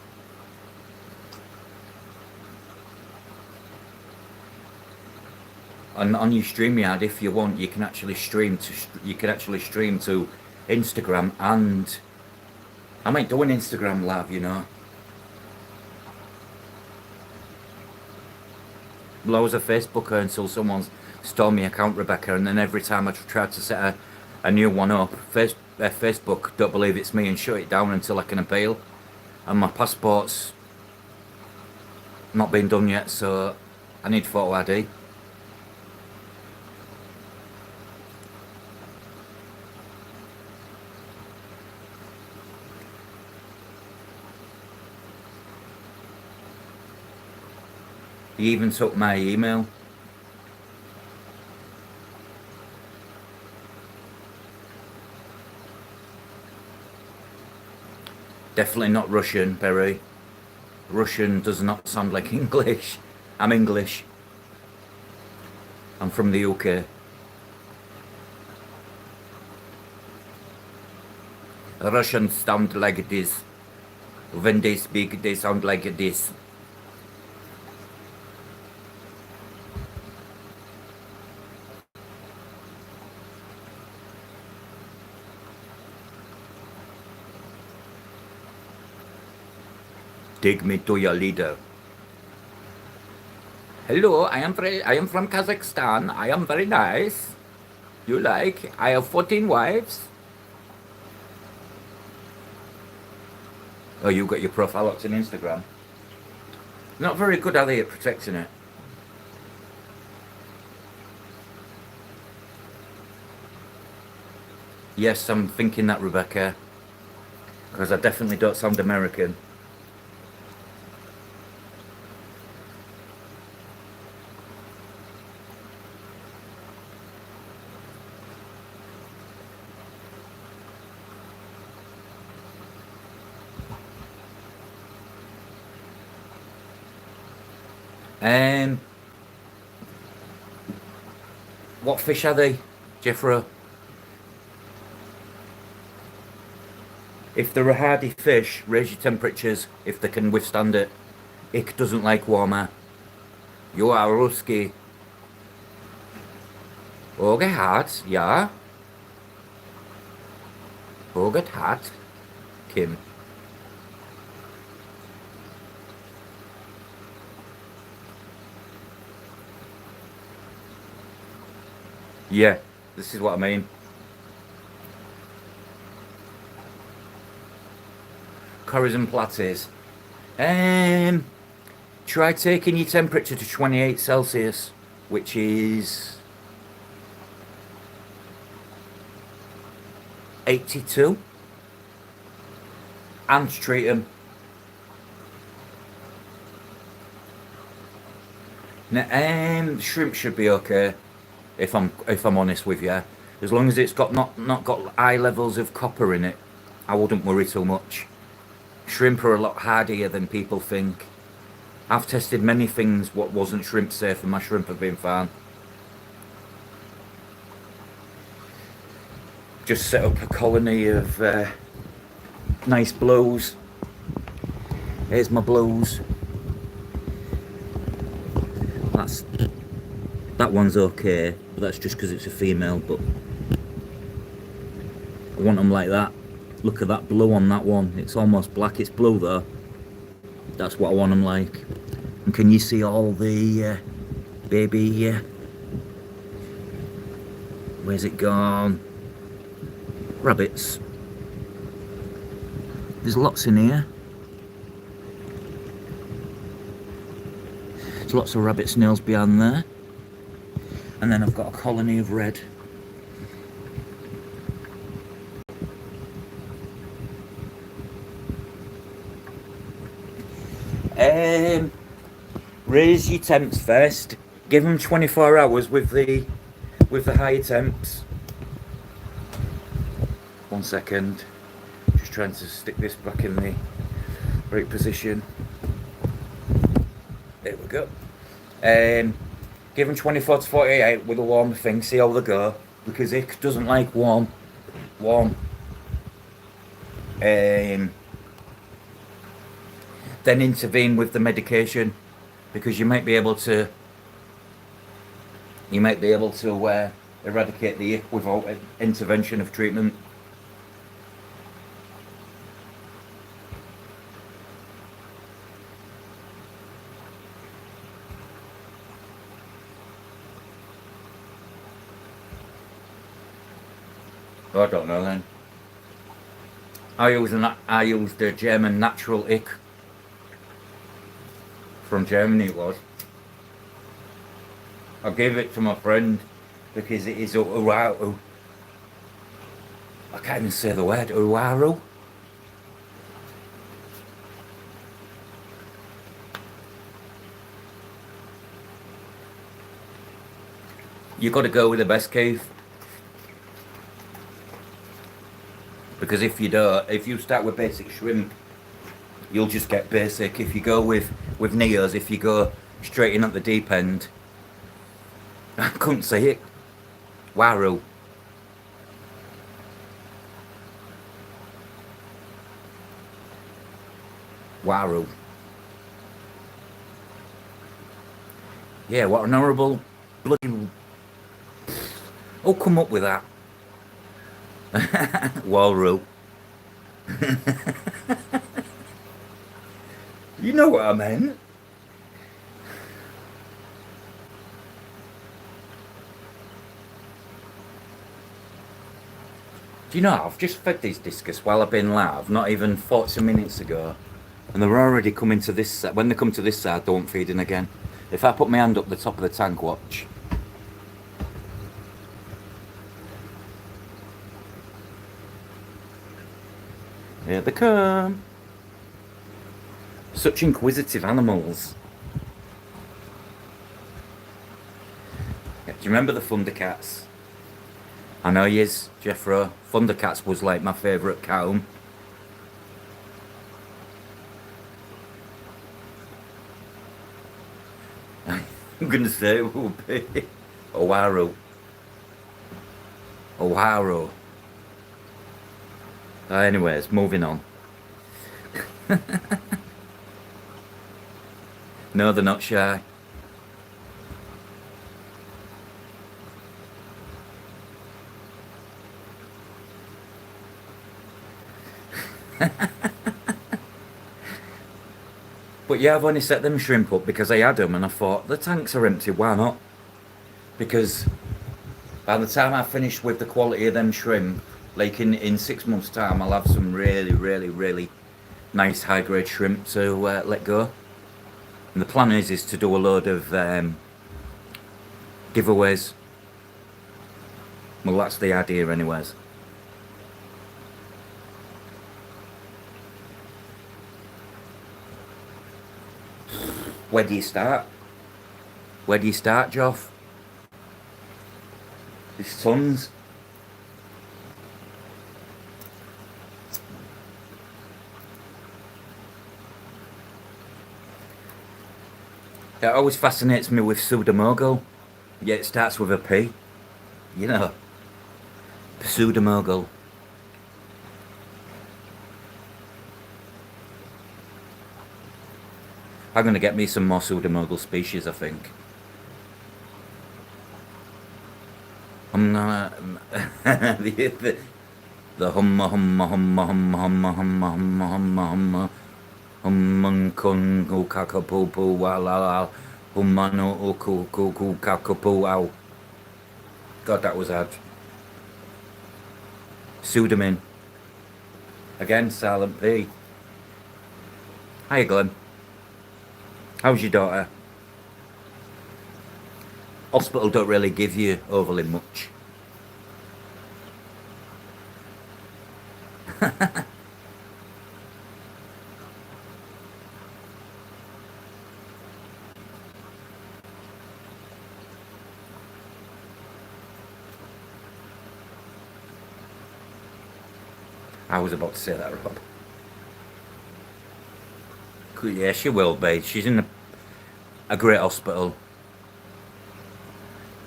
And on your StreamYard, if you want, you can actually stream to Instagram, and I might do an Instagram live, you know. Well, I was a Facebooker until someone stole my account, Rebecca, and then every time I tried to set a new one up, Facebook don't believe it's me and shut it down until I can appeal. And my passport's not been done yet, so I need photo ID. He even took my email. Definitely not Russian, Perry. Russian does not sound like English. I'm English. I'm from the UK. Russians sound like this. When they speak, they sound like this. Take me to your leader. Hello, I am from Kazakhstan. I am very nice. You like? I have 14 wives. Oh, you got your profile up on Instagram. Not very good, are they, at protecting it? Yes, I'm thinking that, Rebecca. Because I definitely don't sound American. What fish are they, Jeffro? If they're a hardy fish, raise your temperatures if they can withstand it. Ik doesn't like warmer. You are Ruski. Okay, hot, yeah. Okay, hot. Kim. Yeah, this is what I mean. Curries and platters. Try taking your temperature to 28 Celsius, which is 82. And treat them. Now, shrimp should be okay. If I'm honest with you, as long as it's got not got high levels of copper in it, I wouldn't worry too much. Shrimp are a lot hardier than people think. I've tested many things what wasn't shrimp safe, and my shrimp have been fine. Just set up a colony of nice blues. Here's my blues. That one's okay, but that's just because it's a female, but I want them like that. Look at that blue on that one. It's almost black. It's blue though. That's what I want them like. And can you see all the baby? Where's it gone? Rabbits. There's lots in here. There's lots of rabbit snails behind there. And then I've got a colony of red. Raise your temps first. Give them 24 hours with the higher temps. 1 second. Just trying to stick this back in the right position. There we go. Give them 24 to 48 with a warm thing. See how they go, because it doesn't like warm. Then intervene with the medication, because you might be able to eradicate the ick without intervention of treatment. I don't know then. I used a German natural ick from Germany. It was. I gave it to my friend because it is uwaru. I can't even say the word uwaru. You got to go with the best, Keith. Because if you don't, if you start with basic shrimp, you'll just get basic. If you go with Neos, if you go straight in at the deep end, I couldn't say it. Waru. Waru. Yeah, what an horrible bloody... Oh, come up with that. Waru. You know what I meant. Do you know, I've just fed these discus while I've been live, not even 40 minutes ago, and they're already coming to this side. When they come to this side, don't feed in again. If I put my hand up the top of the tank, watch. Here they come. Such inquisitive animals. Yeah, do you remember the Thundercats? I know yous, Jeffro. Thundercats was like my favourite cartoon. I'm gonna say it will be Owaru. Owaru. Anyways, moving on. No, they're not shy. But yeah, I've only set them shrimp up because I had them and I thought, the tanks are empty, why not? Because by the time I finish with the quality of them shrimp, like in 6 months' time, I'll have some really nice high-grade shrimp to let go. And the plan is to do a load of giveaways. Well, that's the idea anyways. Where do you start? Where do you start, Joff? There's tons. It always fascinates me with pseudomogul. Yeah, it starts with a P. You know. Pseudomogul. I'm going to get me some more pseudomogul species, I think. I'm not... the humma humma humma humma humma humma humma humma humma humman kun kakapu wala hummano uku kuku kakapu ow. God, that was hard. Pseudomin. Again, silent P. Hiya, Glenn. How's your daughter? Hospital don't really give you overly much. I was about to say that, Rob. Yeah, she will be. She's in a great hospital.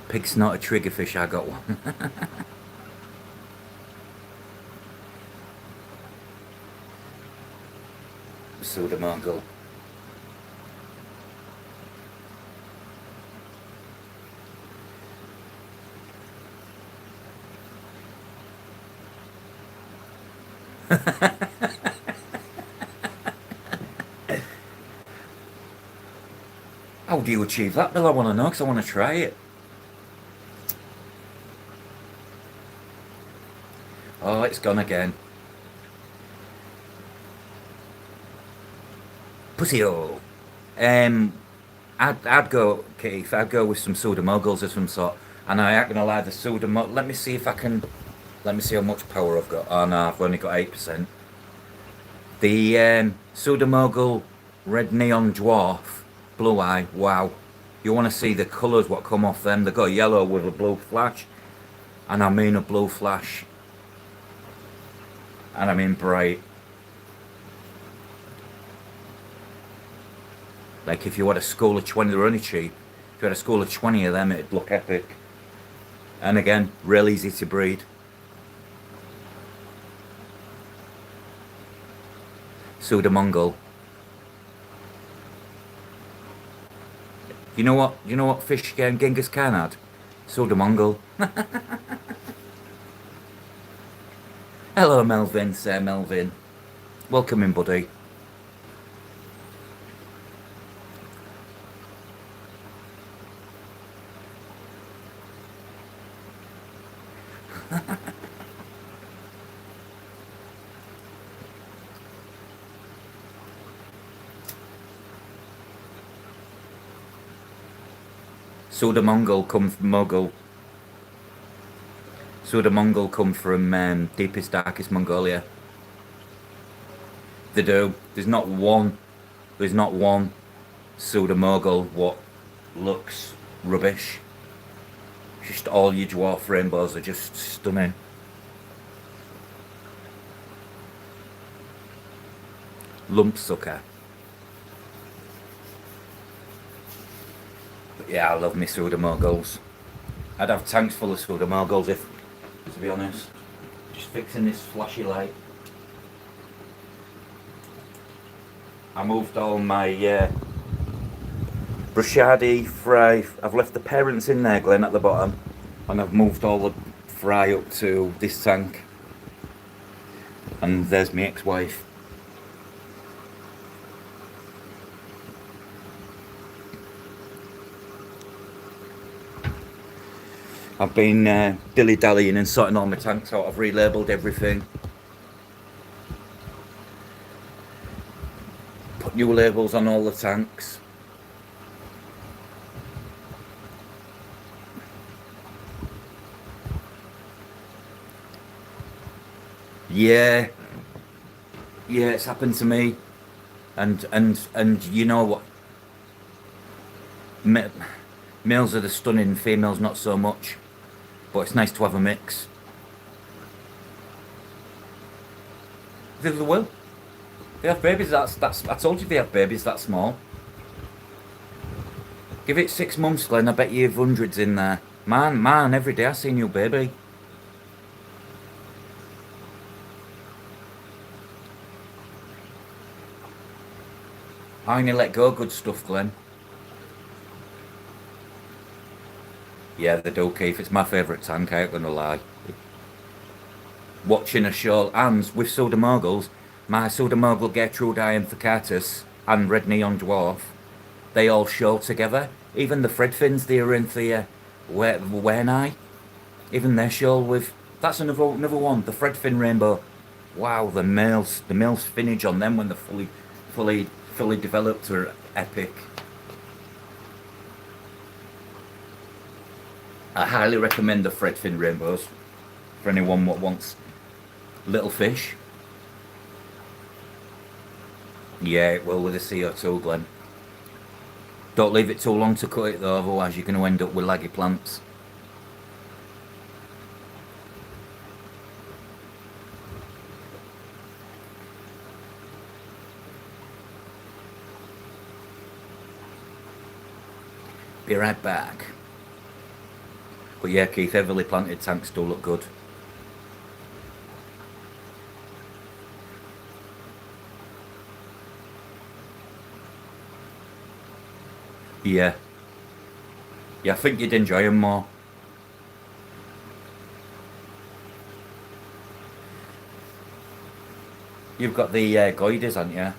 Pig's not a triggerfish, I got one. Pseudomongol. How do you achieve that, Bill? I want to know, because I want to try it. Oh, it's gone again. Pussy-o. I'd go, Keith, I'd go with some pseudomoguls of some sort. And I ain't gonna lie, the pseudomogul, let me see if I can, let me see how much power I've got. Oh no, I've only got 8%. The pseudomogul red neon dwarf, blue eye, wow. You want to see the colours what come off them. They got yellow with a blue flash. And I mean a blue flash. And I mean bright. Like if you had a school of 20, they're only cheap. If you had a school of 20 of them, it'd look epic. And again, real easy to breed. Pseudomongol. You know what? You know what fish Genghis Khan had? Pseudomongol. Hello, Melvin, Sir Melvin. Welcome in, buddy. Pseudomongol come from Mogul. Pseudomongol come from deepest, darkest Mongolia. They do. There's not one pseudomogul what looks rubbish. Just all your dwarf rainbows are just stunning. Lump sucker. But yeah, I love me pseudomoguls. I'd have tanks full of pseudomoguls if, to be honest. Just fixing this flashy light. I moved all my bruschetta fry. I've left the parents in there, Glenn, at the bottom. And I've moved all the fry up to this tank. And there's my ex-wife. I've been dilly-dallying and sorting all my tanks out. I've relabeled everything. Put new labels on all the tanks. Yeah. Yeah, it's happened to me. And you know what? Males are the stunning, females not so much. But it's nice to have a mix. They will. They have babies. That's. I told you they have babies that small. Give it 6 months, Glenn. I bet you have hundreds in there. Man, every day I see a new baby. I only let go good stuff, Glenn. Yeah, they do, Keith. It's my favourite tank, I ain't gonna lie. Watching a show, and with pseudomoguls, my pseudomogul Gertrude Amphicatus and red neon dwarf, they all show together. Even the Fredfins, the Arinthia, Werni, even their show with, that's another one, the Fredfin rainbow. Wow, the males finnage on them when they're fully developed are epic. I highly recommend the Fredfin rainbows for anyone that wants little fish. Yeah, it will with the CO2, Glenn. Don't leave it too long to cut it though, otherwise you're going to end up with laggy plants. Be right back. But yeah, Keith, heavily planted tanks do look good. Yeah. Yeah, I think you'd enjoy them more. You've got the goiders, haven't you?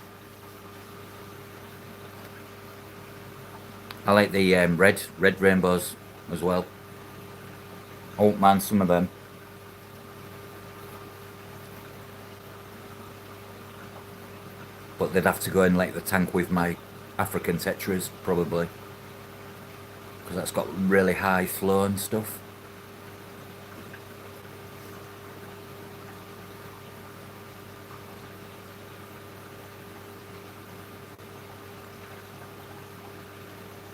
I like the red rainbows as well. I won't mind some of them. But they'd have to go in like the tank with my African tetras, probably. Because that's got really high flow and stuff.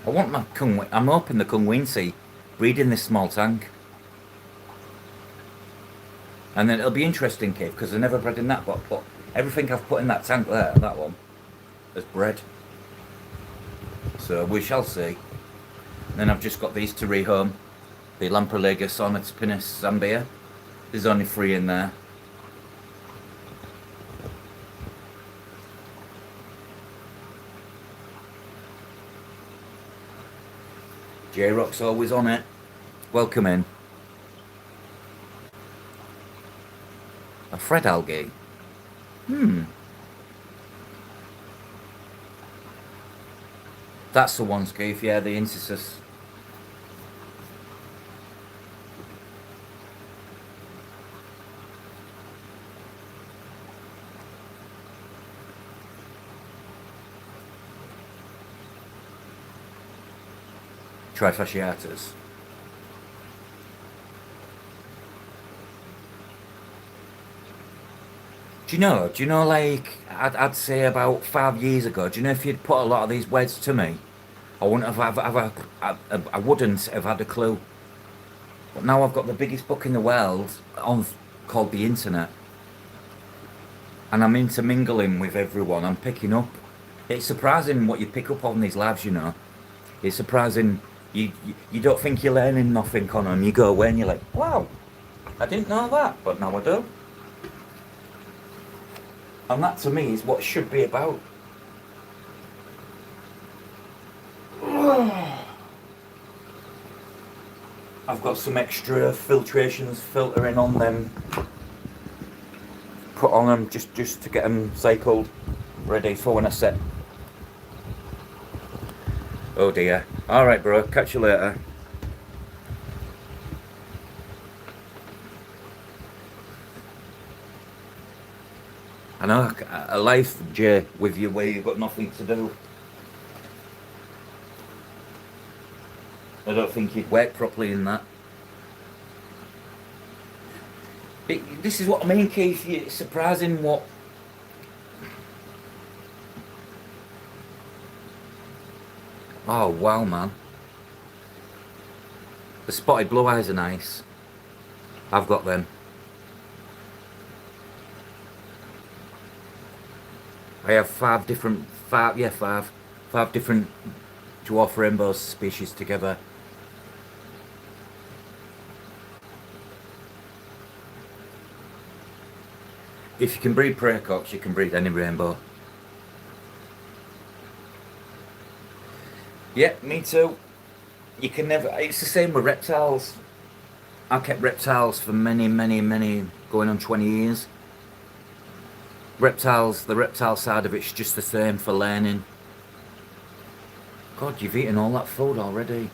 I want my I'm hoping the Kungwinsi breed in this small tank. And then it'll be interesting, Kev, because I never bred in that, but everything I've put in that tank there, that one, has bred. So we shall see. And then I've just got these to rehome. The Lamprolagus Ornitopinus Zambia. There's only 3 in there. J-Rock's always on it. Welcome in. A Fred algae. That's the one, Skeef, yeah, the Incisus. Trifasciatus. Do you know, like, I'd say about 5 years ago, do you know if you'd put a lot of these words to me, I wouldn't I wouldn't have had a clue. But now I've got the biggest book in the world called the internet. And I'm intermingling with everyone, I'm picking up. It's surprising what you pick up on these lives, you know. It's surprising, you don't think you're learning nothing on them, you go away and you're like, wow, I didn't know that, but now I do. And that to me is what it should be about. I've got some extra filtrations filtering on them. Put on them just to get them cycled ready for when I set. Oh dear. Alright bro, catch you later. I know a life, Jay, with you where you've got nothing to do. I don't think you'd work properly in that. This is what I mean, Keith. It's surprising what... Oh, wow, man. The spotted blue eyes are nice. I've got them. I have five different dwarf rainbow species together. If you can breed praircocks, you can breed any rainbow. Yeah, me too. You can never... It's the same with reptiles. I kept reptiles for many, going on 20 years. Reptiles, the reptile side of it's just the same for learning. God, you've eaten all that food already.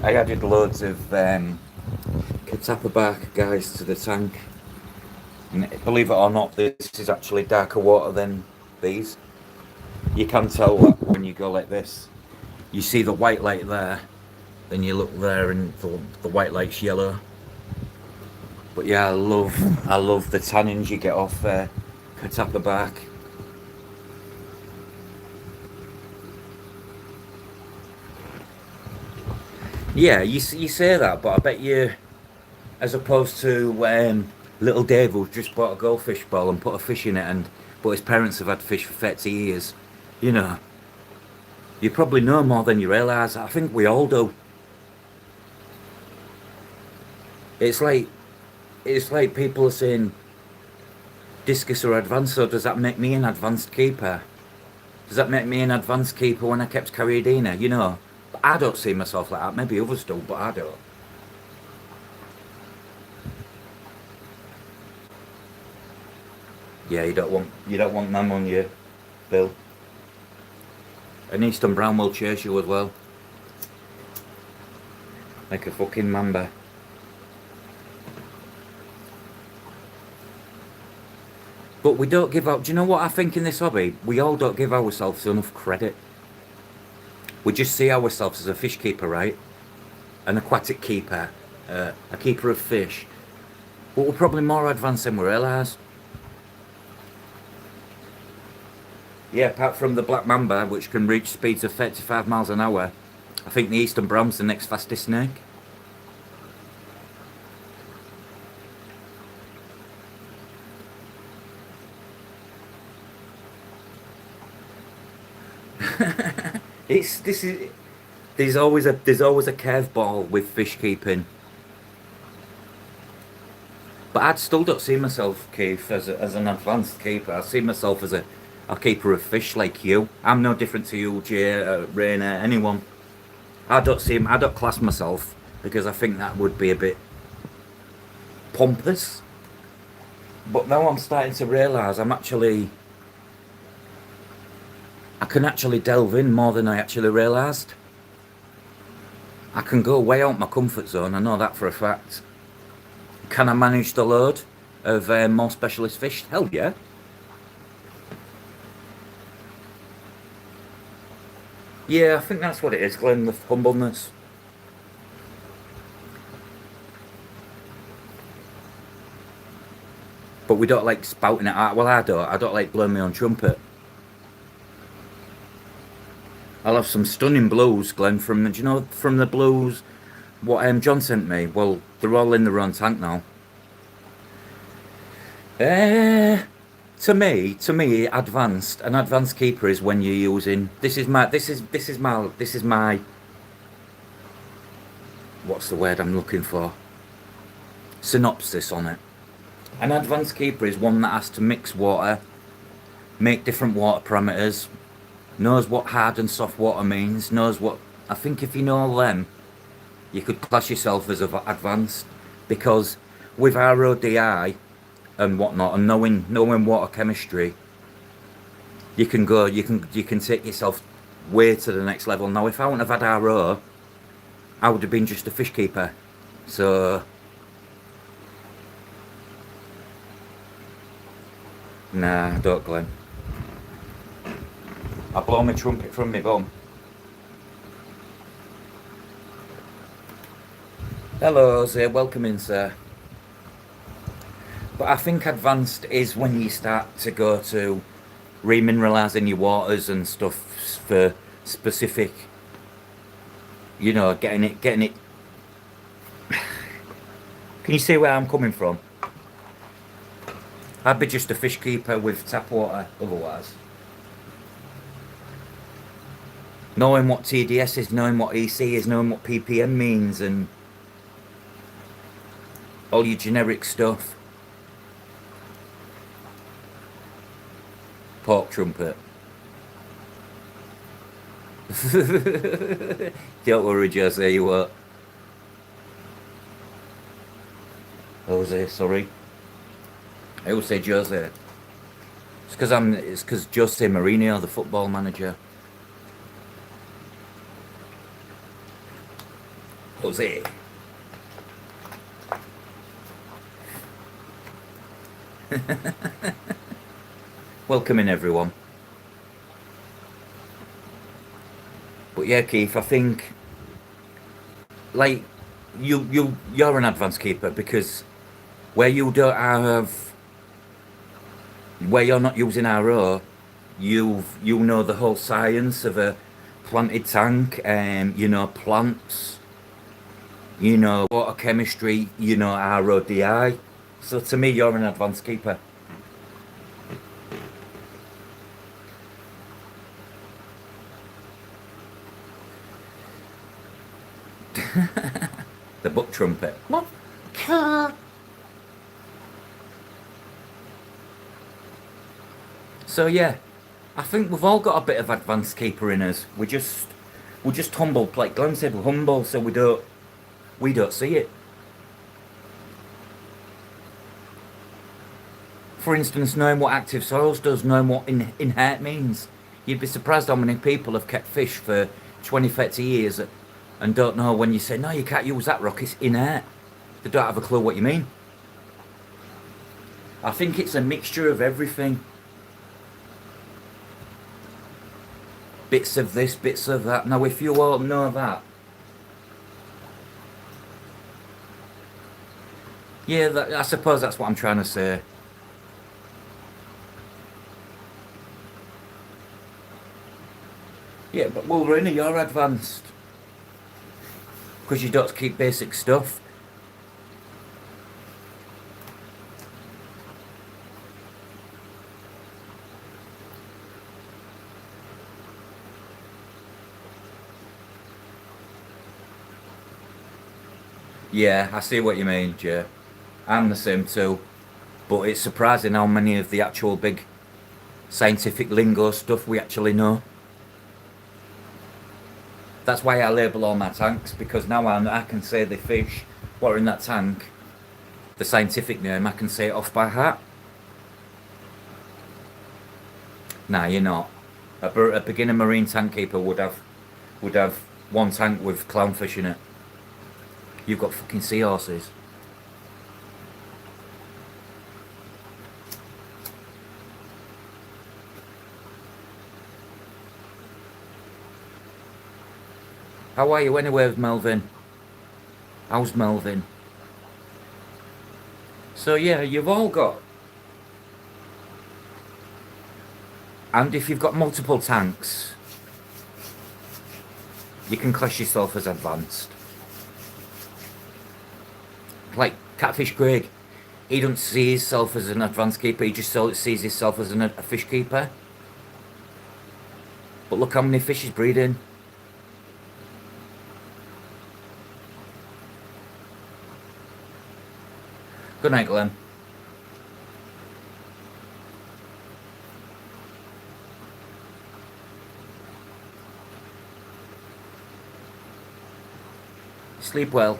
I added loads of catappa bark guys to the tank. And believe it or not, this is actually darker water than these. You can tell that when you go like this. You see the white light there, then you look there and the white light's yellow. But yeah, I love the tannins you get off catappa bark. Yeah, you say that, but I bet you as opposed to little Dave who's just bought a goldfish ball and put a fish in it, and but his parents have had fish for 30 years. You know, you probably know more than you realise. I think we all do. It's like people are saying discus or advanced, so does that make me an advanced keeper? Does that make me an advanced keeper when I kept Carriadina? You know, I don't see myself like that. Maybe others do, but I don't. Yeah, you don't want them on you, Bill. And Easton Brown will chase you as well, like a fucking mamba. But we don't give out. Do you know what I think in this hobby? We all don't give ourselves enough credit. We just see ourselves as a fish keeper, right? An aquatic keeper, a keeper of fish. But we're probably more advanced than we realise. Yeah, apart from the black mamba, which can reach speeds of 35 miles an hour, I think the Eastern Brown's the next fastest snake. There's always a curveball with fish keeping. But I still don't see myself, Keith, as an advanced keeper. I see myself as a keeper of fish like you. I'm no different to you, Jay, Rainer, anyone. I don't class myself because I think that would be a bit pompous. But now I'm starting to realise I can actually delve in more than I actually realised. I can go way out my comfort zone, I know that for a fact. Can I manage the load of more specialist fish? Hell yeah. Yeah, I think that's what it is, Glenn, the humbleness. But we don't like spouting it out. Well, I don't. I don't like blowing my own trumpet. I'll have some stunning blues, Glenn, do you know, from the blues, what John sent me? Well, they're all in the wrong tank now. To me, an advanced keeper is when you're using, this is my, what's the word I'm looking for? Synopsis on it. An advanced keeper is one that has to mix water, make different water parameters, knows what hard and soft water means, knows what, I think if you know them, you could class yourself as advanced, because with RODI and whatnot, and knowing water chemistry, you can take yourself way to the next level. Now, if I wouldn't have had RO, I would have been just a fish keeper. So, nah, don't, Glenn. I blow my trumpet from my bum. Hello, sir. Welcome in, sir. But I think advanced is when you start to go to remineralising your waters and stuff for specific, you know, getting it. Can you see where I'm coming from? I'd be just a fish keeper with tap water otherwise. Knowing what TDS is, knowing what EC is, knowing what ppm means, and all your generic stuff. Pork trumpet. Don't worry, Jose, you won't. Jose, sorry. I always say Jose. It's because Jose Mourinho, the football manager. Jose. Welcome in, everyone. But yeah, Keith, I think like you're an advanced keeper because where you don't have, where you're not using RO, you know the whole science of a planted tank, and you know plants, You know water chemistry, you know RODI. So to me, you're an advanced keeper. The buck trumpet. What? So yeah, I think we've all got a bit of advanced keeper in us. We're just humble, like Glenn said, we're humble, so we don't see it. For instance, knowing what active soils does, knowing what inert means. You'd be surprised how many people have kept fish for 20, 30 years and don't know when you say, no, you can't use that rock, it's inert. They don't have a clue what you mean. I think it's a mixture of everything. Bits of this, bits of that. Now, if you all know that, yeah, I suppose that's what I'm trying to say. Yeah, but Wolverine, you're advanced because you don't keep basic stuff. Yeah, I see what you mean, Jay. I'm the same too. But it's surprising how many of the actual big scientific lingo stuff we actually know. That's why I label all my tanks, because now I can say the fish what are in that tank, the scientific name, I can say it off by heart. Nah, you're not. A beginner marine tank keeper would have one tank with clownfish in it. You've got fucking seahorses. How are you anyway with Melvin? How's Melvin? So yeah, you've all got. And if you've got multiple tanks, you can class yourself as advanced. Like Catfish Craig, he doesn't see himself as an advanced keeper, he just sees himself as a fish keeper. But look how many fish he's breeding. Good night, Glenn. Sleep well.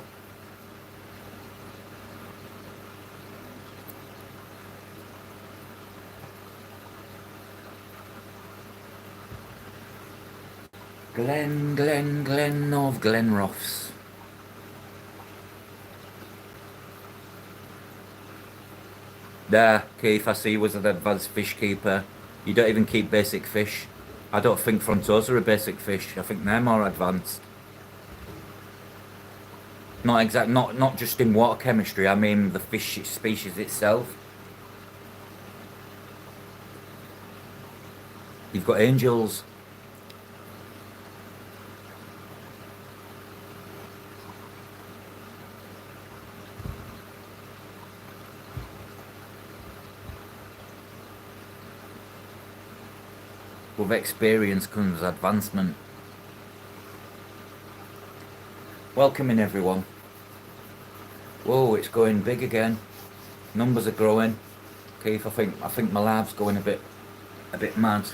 Glen of Glenroths. There, Keith, I see you as an advanced fish keeper. You don't even keep basic fish. I don't think frontos are a basic fish. I think they're more advanced. Not just in water chemistry. I mean the fish species itself. You've got angels. With experience comes advancement. Welcome in, everyone. Whoa, it's going big again. Numbers are growing. Keith, I think my lab's going a bit mad.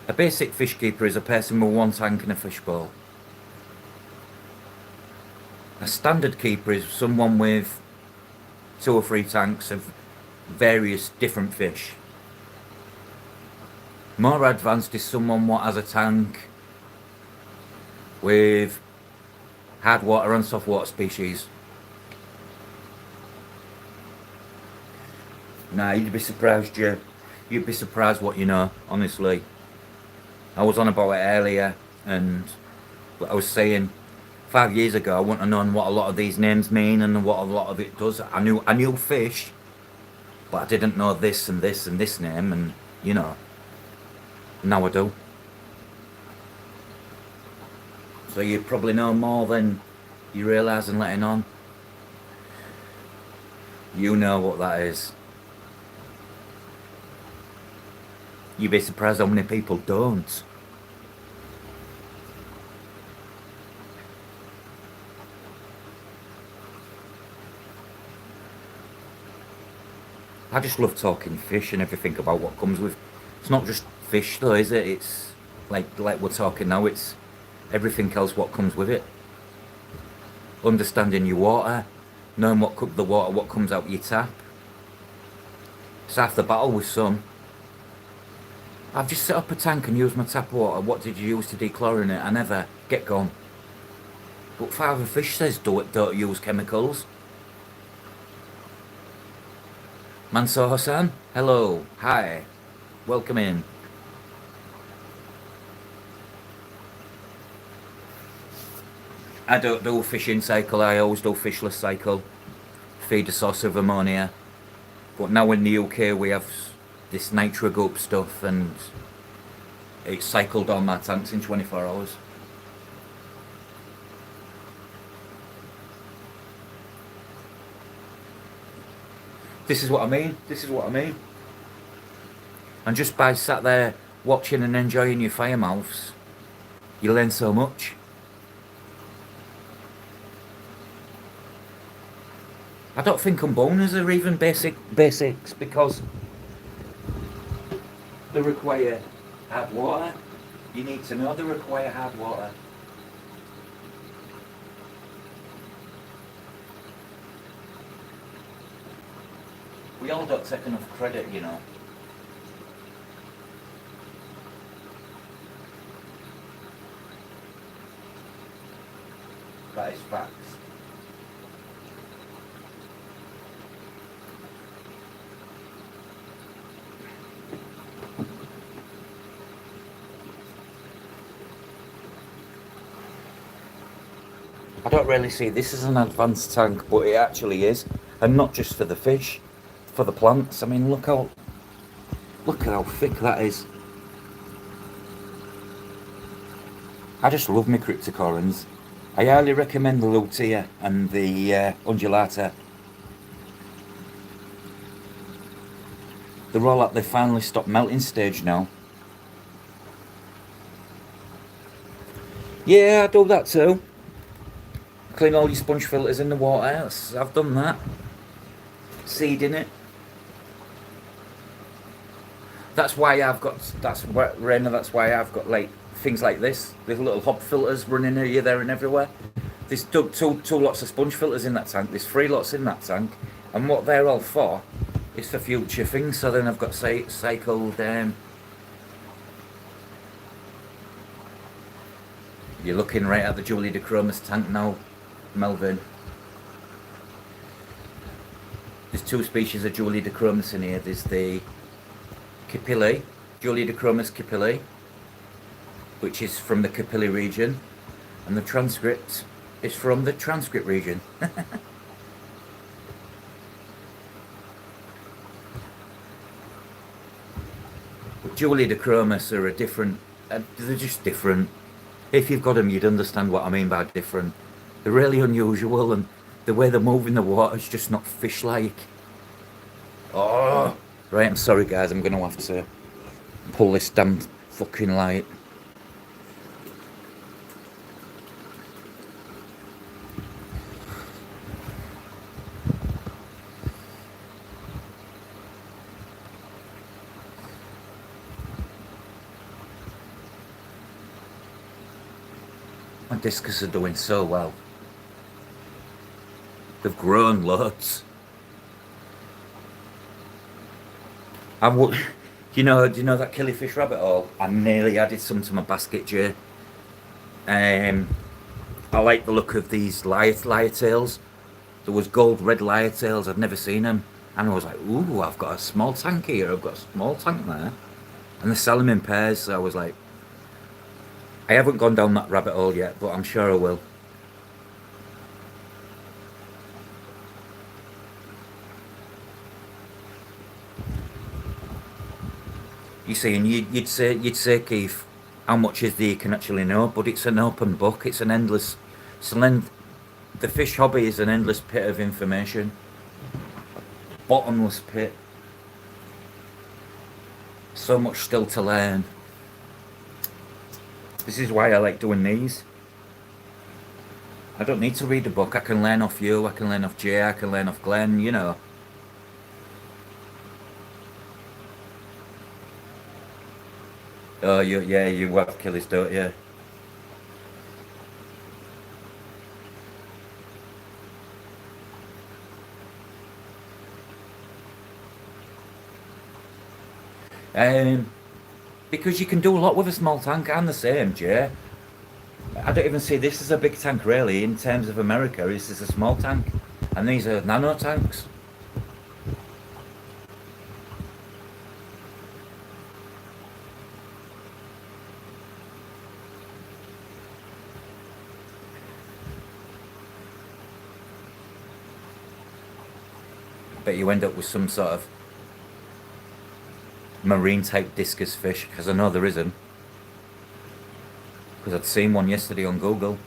A basic fish keeper is a person with one tank and a fishbowl. A standard keeper is someone with 2 or 3 tanks of various different fish. More advanced is someone what has a tank with hard water and soft water species. Nah, you'd be surprised, Jay. You'd be surprised what you know, honestly. I was on about it earlier, and I was saying 5 years ago I wouldn't have known what a lot of these names mean and what a lot of it does. I knew fish, but I didn't know this and this and this name, and you know. Now I do. So you probably know more than you realise and letting on. You know what that is. You'd be surprised how many people don't. I just love talking fish and everything about what comes with. It's not just fish though, is it? It's like we're talking now. It's everything else what comes with it. Understanding your water, knowing what comes out your tap. It's half the battle with some. I've just set up a tank and used my tap water. What did you use to dechlorinate it? I never. Get gone. But Father Fish says don't use chemicals. Mansour Hassan, hello, hi, welcome in. I don't do a fishing cycle, I always do fishless cycle. Feed a source of ammonia. But now in the UK we have this NitroGup stuff and it's cycled on my tanks in 24 hours. This is what I mean. And just by sat there watching and enjoying your fire mouths, you learn so much. I don't think umboners are even basics because they require hard water. You need to know they require hard water. We all don't take enough credit, you know. That is facts. I don't really see this as an advanced tank, but it actually is. And not just for the fish, for the plants. I mean, look at how thick that is. I just love my cryptocorans. I highly recommend the lutea and the undulata. They're all at the finally stopped melting stage now. Yeah, I do that too. Clean all your sponge filters in the water. I've done that. Seeding it. That's why I've got like things like this. There's little hop filters running here, there and everywhere. There's two lots of sponge filters in that tank. There's 3 lots in that tank. And what they're all for is for future things. So then I've got cycled you're looking right at the Julie de Chromis tank now, Melvin. There's 2 species of Julie de Chromis in here. There's the Capilli, Julie de Chromis Capilli, which is from the Capilli region, and the transcript is from the transcript region. But Julie de Chromis are a different, they're just different. If you've got them, you'd understand what I mean by different. They're really unusual, and the way they move in the water is just not fish-like. Oh, right, I'm sorry guys, I'm going to have to pull this damn fucking light. My discus are doing so well. They've grown loads. Do you know that killifish rabbit hole? I nearly added some to my basket, Jay. I like the look of these lyre tails. There was gold red lyre tails. I'd never seen them, and I was like, "Ooh, I've got a small tank here. I've got a small tank there," and they sell them in pairs. So I was like, I haven't gone down that rabbit hole yet, but I'm sure I will. You see, and you'd say, Keith, how much is there you can actually know? But it's an open book. It's an endless. The fish hobby is an endless pit of information, bottomless pit. So much still to learn. This is why I like doing these. I don't need to read a book. I can learn off you. I can learn off Jay. I can learn off Glenn. You know. Oh, yeah, you web killers, don't you? Um, because you can do a lot with a small tank. I'm the same, Jay. I don't even see this as a big tank, really. In terms of America, this is a small tank, and these are nano tanks. Bet you end up with some sort of marine type discus fish, because I know there isn't. Because I'd seen one yesterday on Google.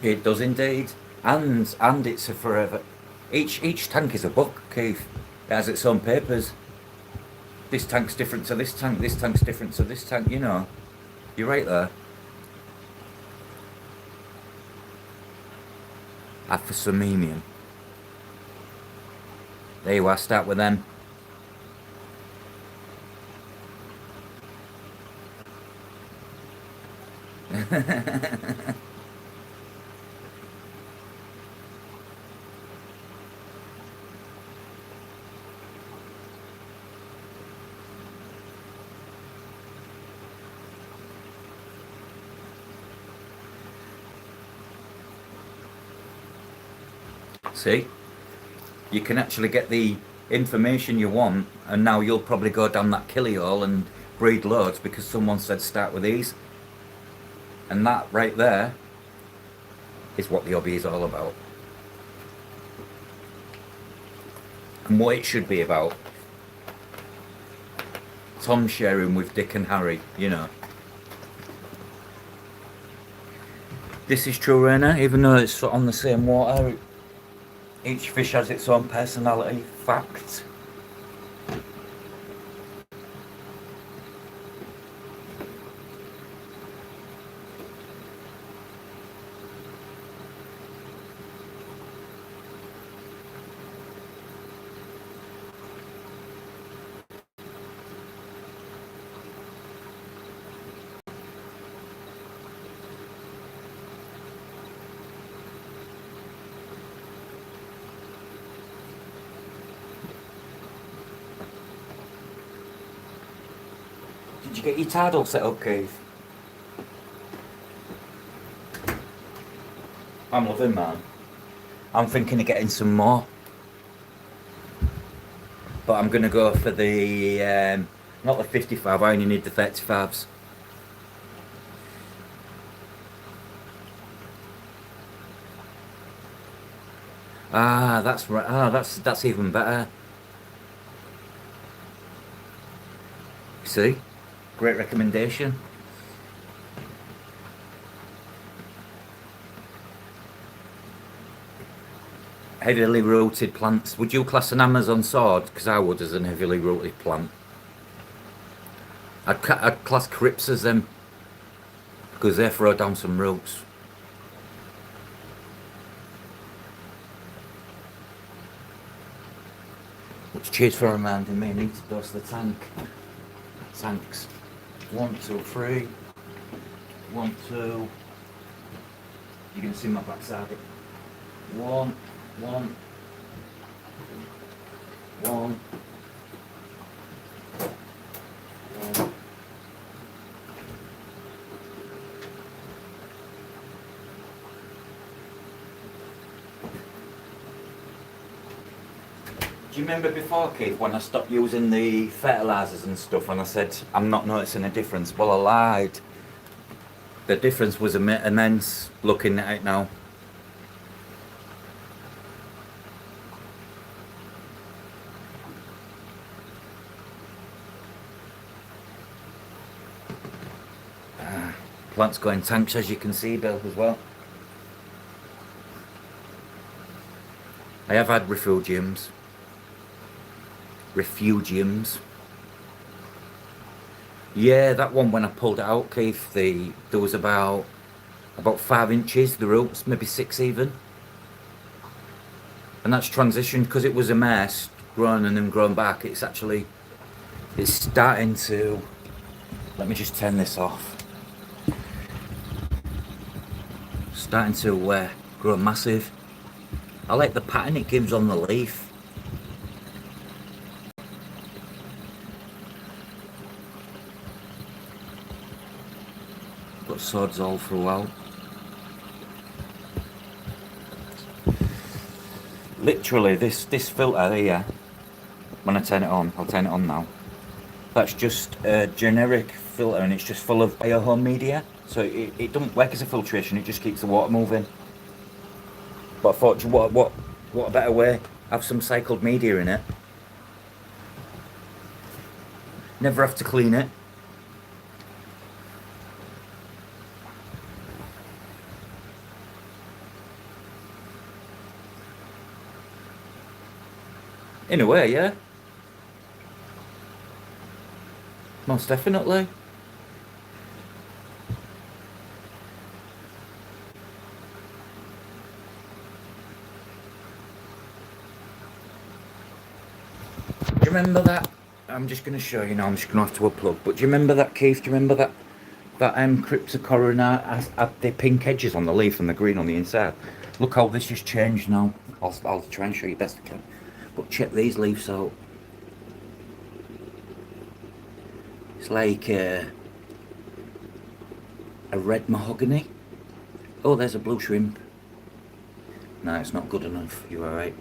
It does indeed, and it's a forever. Each tank is a book, Keith. It has its own papers. This tank's different to this tank. This tank's different to this tank. You know, you're right there. Aphosomemium. There you are. Start with them. See, you can actually get the information you want, and now you'll probably go down that killie hole and breed loads because someone said start with these, and that right there is what the hobby is all about, and what it should be about. Tom sharing with Dick and Harry, you know. This is true, Rainer, even though it's on the same water. Each fish has its own personality. Fact. Did you get your tidal set up, Keith? I'm loving, man. I'm thinking of getting some more, but I'm gonna go for the not the 55. I only need the 35s. Ah, that's right. Ah, that's even better. See, great recommendation. Heavily rooted plants. Would you class an Amazon sword? Because I would as an heavily rooted plant. I'd class crypts as them because they throw down some roots. Which cheers for reminding me. I need to dose the tank. Tanks. 1, 2, 3. 1, 2. You can see my backside. 1, 1, 1. Do you remember before, Keith, when I stopped using the fertilisers and stuff and I said I'm not noticing a difference? Well, I lied. The difference was immense looking at it now. Plants go in tanks, as you can see, Bill, as well. I have had refugiums. Yeah, that one when I pulled it out, Keith, there was about 5 inches, the roots, maybe 6 even. And that's transitioned because it was a mess, grown and then grown back. It's starting to, let me just turn this off. Starting to grow massive. I like the pattern it gives on the leaf. Got sods all throughout. Literally, this filter here, when I turn it on, I'll turn it on now. That's just a generic filter and it's just full of biohome media. So it doesn't work as a filtration, it just keeps the water moving. But I thought, what a better way, have some cycled media in it. Never have to clean it. In a way, yeah. Most definitely. Do you remember that? I'm just going to show you now, I'm just going to have to unplug. But do you remember that, Keith? Do you remember that cryptocorinna had the pink edges on the leaf and the green on the inside? Look how this has changed now. I'll try and show you best I can. But check these leaves out. It's like a red mahogany. Oh, there's a blue shrimp. No, it's not good enough. You're alright.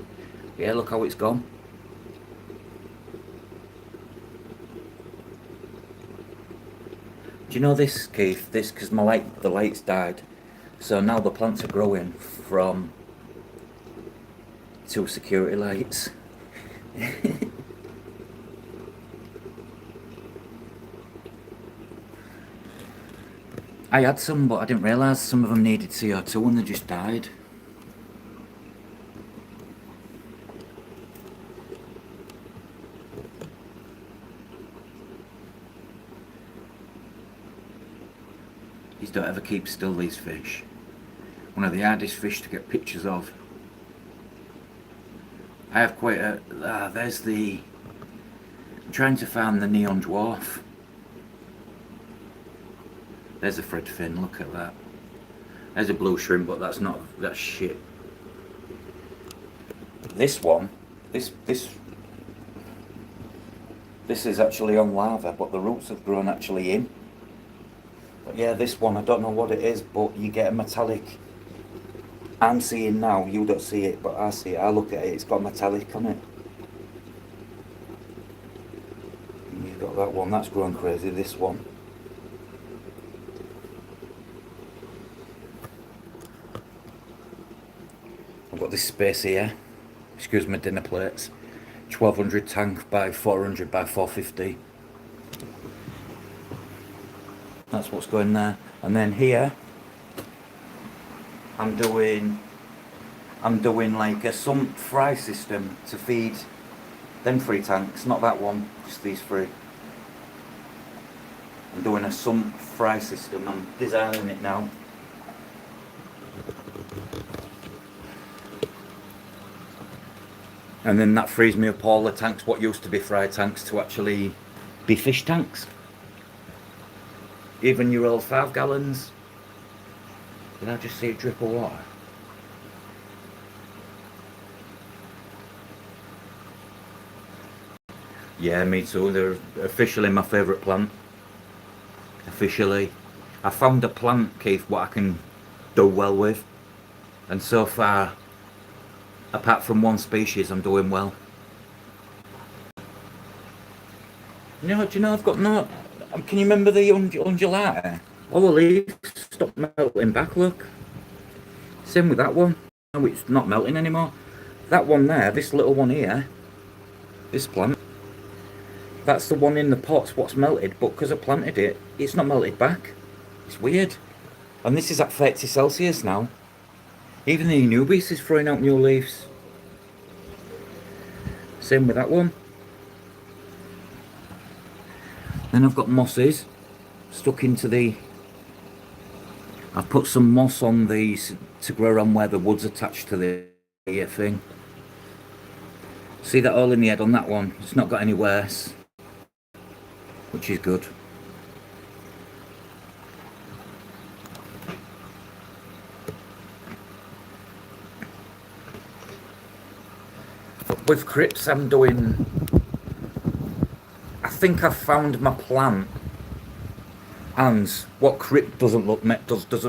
Yeah, look how it's gone. Do you know this, Keith? This, because the lights died. So now the plants are growing from 2 security lights. I had some, but I didn't realise some of them needed CO2 and they just died. These don't ever keep still, these fish. One of the hardest fish to get pictures of. I have quite a... there's the... I'm trying to find the neon dwarf. There's a thread fin, look at that. There's a blue shrimp, but that's shit. This one, this is actually on lava, but the roots have grown actually in. But yeah, this one, I don't know what it is, but you get a metallic. I'm seeing now, you don't see it, but I see it. I look at it, it's got metallic on it. And you've got that one, that's grown crazy, this one. I've got this space here, excuse my dinner plates, 1200 tank by 400 by 450. That's what's going there. And then here, I'm doing like a sump fry system to feed them 3 tanks, not that one, just these 3. I'm doing a sump fry system, I'm designing it now. And then that frees me up all the tanks, what used to be fry tanks, to actually be fish tanks. Even your old 5 gallons. Did I just see a drip of water? Yeah, me too. They're officially my favourite plant. Officially. I found a plant, Keith, what I can do well with. And so far, apart from one species, I'm doing well. Do you know I've got no. Can you remember the undulata? All the leaves stopped melting back. Look, same with that one. No, it's not melting anymore. That one there, this little one here, this plant, that's the one in the pots what's melted, but because I planted it, it's not melted back. It's weird. And this is at 30 Celsius now. Even the Anubis is throwing out new leaves. Same with that one. Then I've got mosses stuck into the... I've put some moss on these to grow around where the wood's attached to the thing. See that all in the head on that one? It's not got any worse, which is good. With crips, I'm doing... I think I've found my plan. And what crip doesn't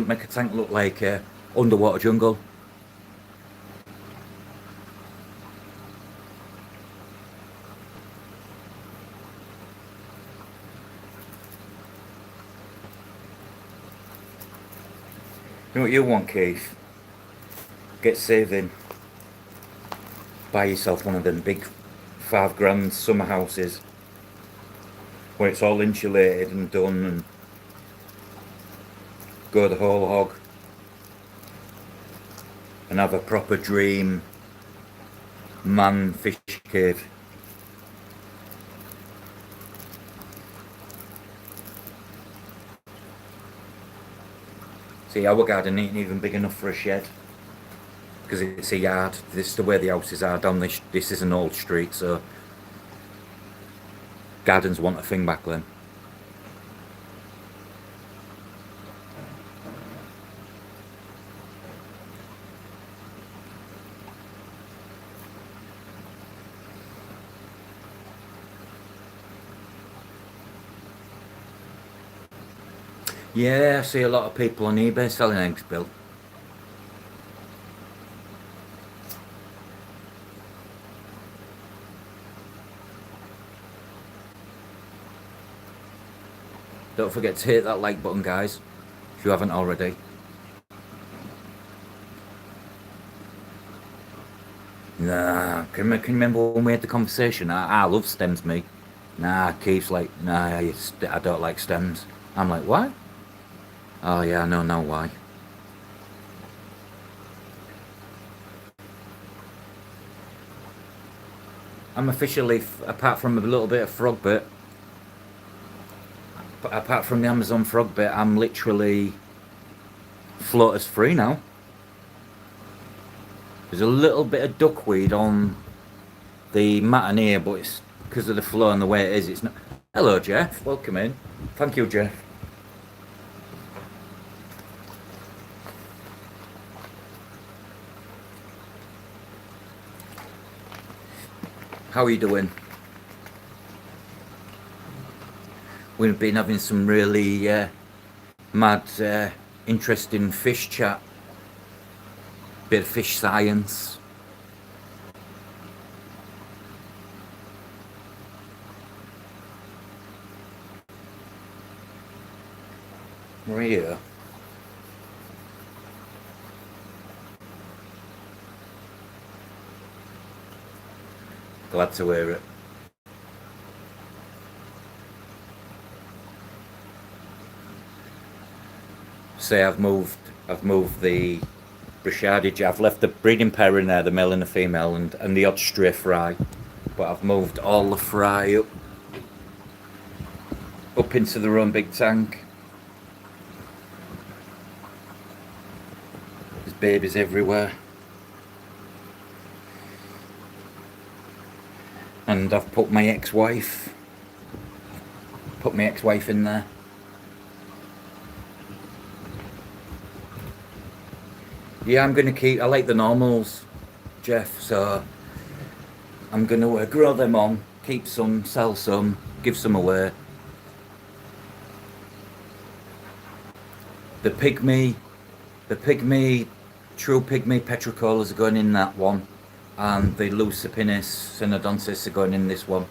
make a tank look like a underwater jungle. You know what you want, Keith? Get saving. Buy yourself one of them big £5 grand summer houses where it's all insulated and done, and go the whole hog and have a proper dream man fish cave. See, our garden ain't even big enough for a shed because it's a yard. This is the way the houses are down this. This is an old street, so gardens want a thing back then. Yeah, I see a lot of people on eBay selling eggs, Bill. Don't forget to hit that like button, guys, if you haven't already. Nah, can you remember when we had the conversation? I love stems, me. Nah, Keith's like, nah, I don't like stems. I'm like, what? Oh yeah, I know now why. I'm officially, apart from a little bit of frog bit, apart from the Amazon frog bit, I'm literally floaters free now. There's a little bit of duckweed on the Mataneer, but it's because of the flow and the way it is. It's not. Hello, Jeff. Welcome in. Thank you, Jeff. How are you doing? We've been having some really mad, interesting fish chat. Bit of fish science. Maria. Glad to hear it. Say I've moved the Brishardage. I've left the breeding pair in there, the male and the female, and the odd stray fry, but I've moved all the fry up into their own big tank. There's babies everywhere. And I've put my ex-wife in there. Yeah, I'm going to keep... I like the normals, Jeff, so I'm going to grow them on, keep some, sell some, give some away. The pygmy, true pygmy petricolas are going in that one, and the Lucipinis synodontis are going in this one.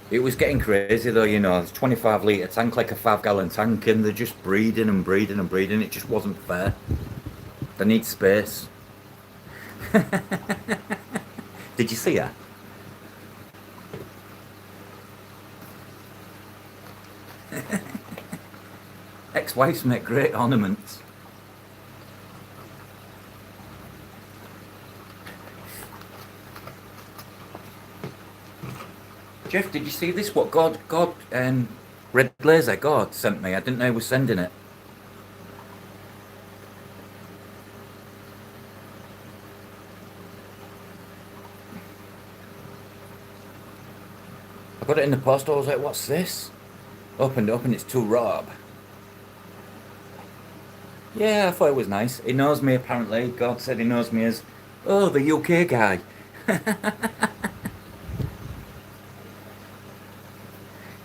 It was getting crazy though, you know. It's 25 litre tank, like a 5 gallon tank, and they're just breeding and breeding and breeding. It just wasn't fair. They need space. Did you see her? Ex-wives make great ornaments. Jeff, did you see this? What Red Laser God sent me. I didn't know he was sending it. I got it in the post. I was like, what's this? Opened it up and it's to Rob. Yeah, I thought it was nice. He knows me apparently. God said he knows me as, oh, the UK guy.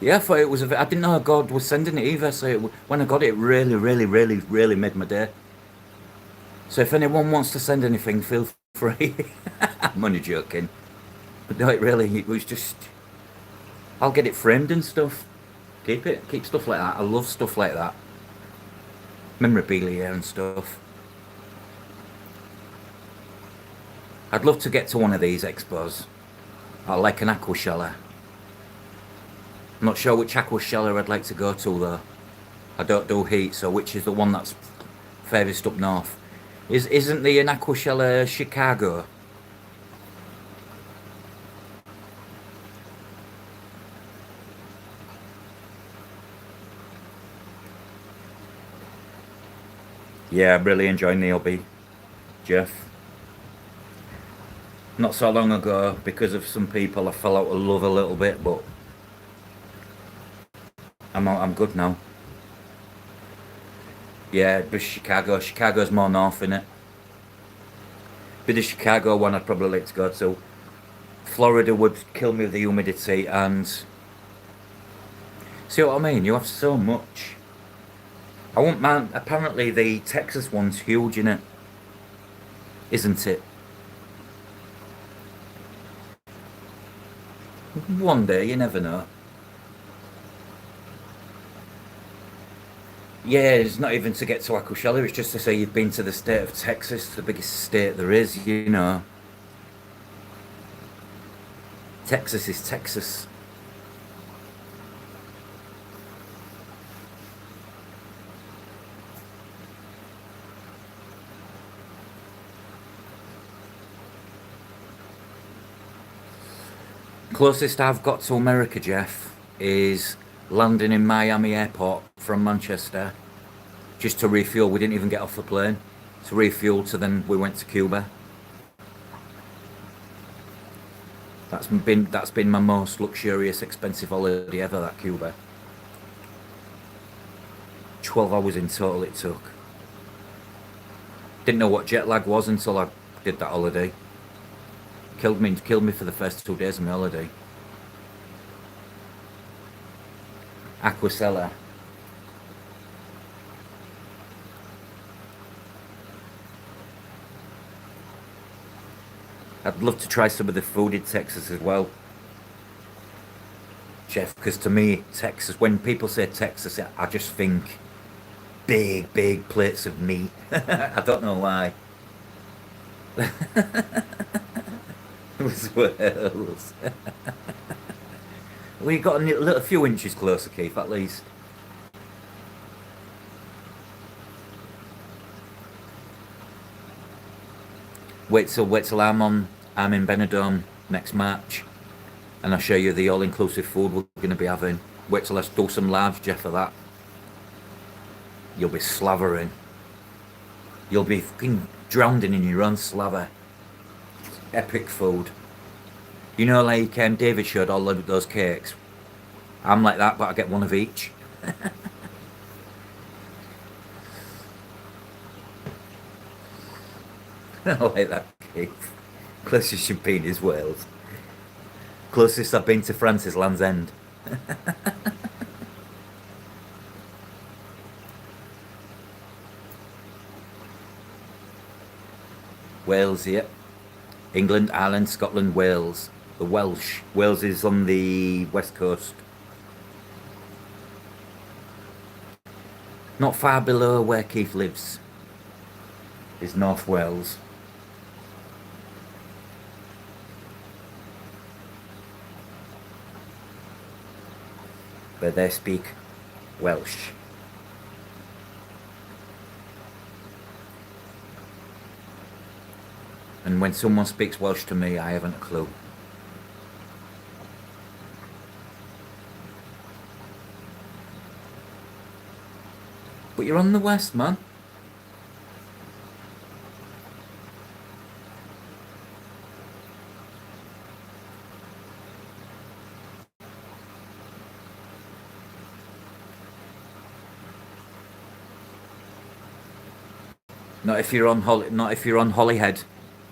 Yeah, I thought it was. I didn't know God was sending it either. So when I got it, it really, really, really, really made my day. So if anyone wants to send anything, feel free. I'm only joking. But no, it was just. I'll get it framed and stuff. Keep stuff like that. I love stuff like that. Memorabilia and stuff. I'd love to get to one of these expos. I like an aqua sheller. I'm not sure which aqua sheller I'd like to go to though. I don't do heat, so which is the one that's furthest up north? Isn't the an aqua sheller Chicago? Yeah, I'm really enjoying the hobby, Jeff. Not so long ago, because of some people, I fell out of love a little bit, but I'm good now. Yeah, but Chicago's more north, innit? Be the Chicago one I'd probably like to go to. Florida would kill me with the humidity and see what I mean? You have so much. I won't mind. Apparently, the Texas one's huge, innit? Isn't it? One day, you never know. Yeah, it's not even to get to Aquashella, it's just to say you've been to the state of Texas, the biggest state there is, you know. Texas is Texas. Closest I've got to America, Jeff, is landing in Miami Airport from Manchester just to refuel. We didn't even get off the plane to refuel, to then we went to Cuba. That's been my most luxurious, expensive holiday ever. That Cuba. 12 hours in total it took. Didn't know what jet lag was until I did that holiday. Killed me for the first 2 days of my holiday. Aquacella. I'd love to try some of the food in Texas as well, Jeff, because to me, Texas, when people say Texas, I just think big, big plates of meat. I don't know why. Swirls. We got a few inches closer, Keith, at least. Wait till I'm in Benidorm next March, and I'll show you the all-inclusive food we're going to be having. Wait till I do some lives, Jeff, for that. You'll be slavering. You'll be fucking drowning in your own slaver. Epic food. You know, like David showed all of those cakes. I'm like that, but I get one of each. I like that cake. Closest you've been is Wales. Closest I've been to France is Land's End. Wales, yep. England, Ireland, Scotland, Wales. The Welsh. Wales is on the west coast. Not far below where Keith lives is North Wales. But they speak Welsh. And when someone speaks Welsh to me, I haven't a clue. But you're on the west, man. Not if you're on Holyhead,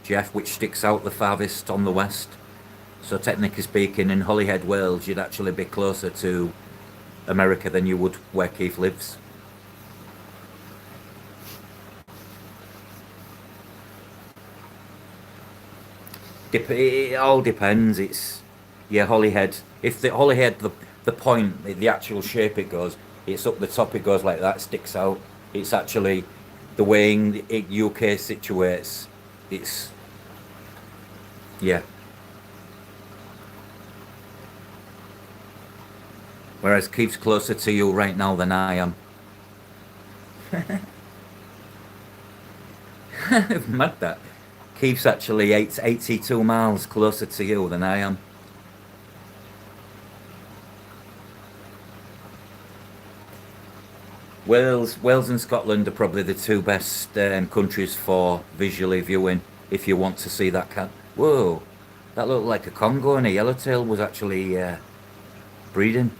Jeff, which sticks out the farthest on the west. So technically speaking, in Holyhead, Wales, you'd actually be closer to America than you would where Keith lives. It all depends. It's yeah, Holyhead. If the Holyhead, the point, the actual shape it goes, it's up the top. It goes like that, sticks out. It's actually the way UK situates. It's yeah. Whereas Keith's closer to you right now than I am. Mad that. Keith's actually 82 miles closer to you than I am. Wales and Scotland are probably the two best countries for visually viewing if you want to see that cat. Whoa, that looked like a Congo and a yellowtail was actually breeding.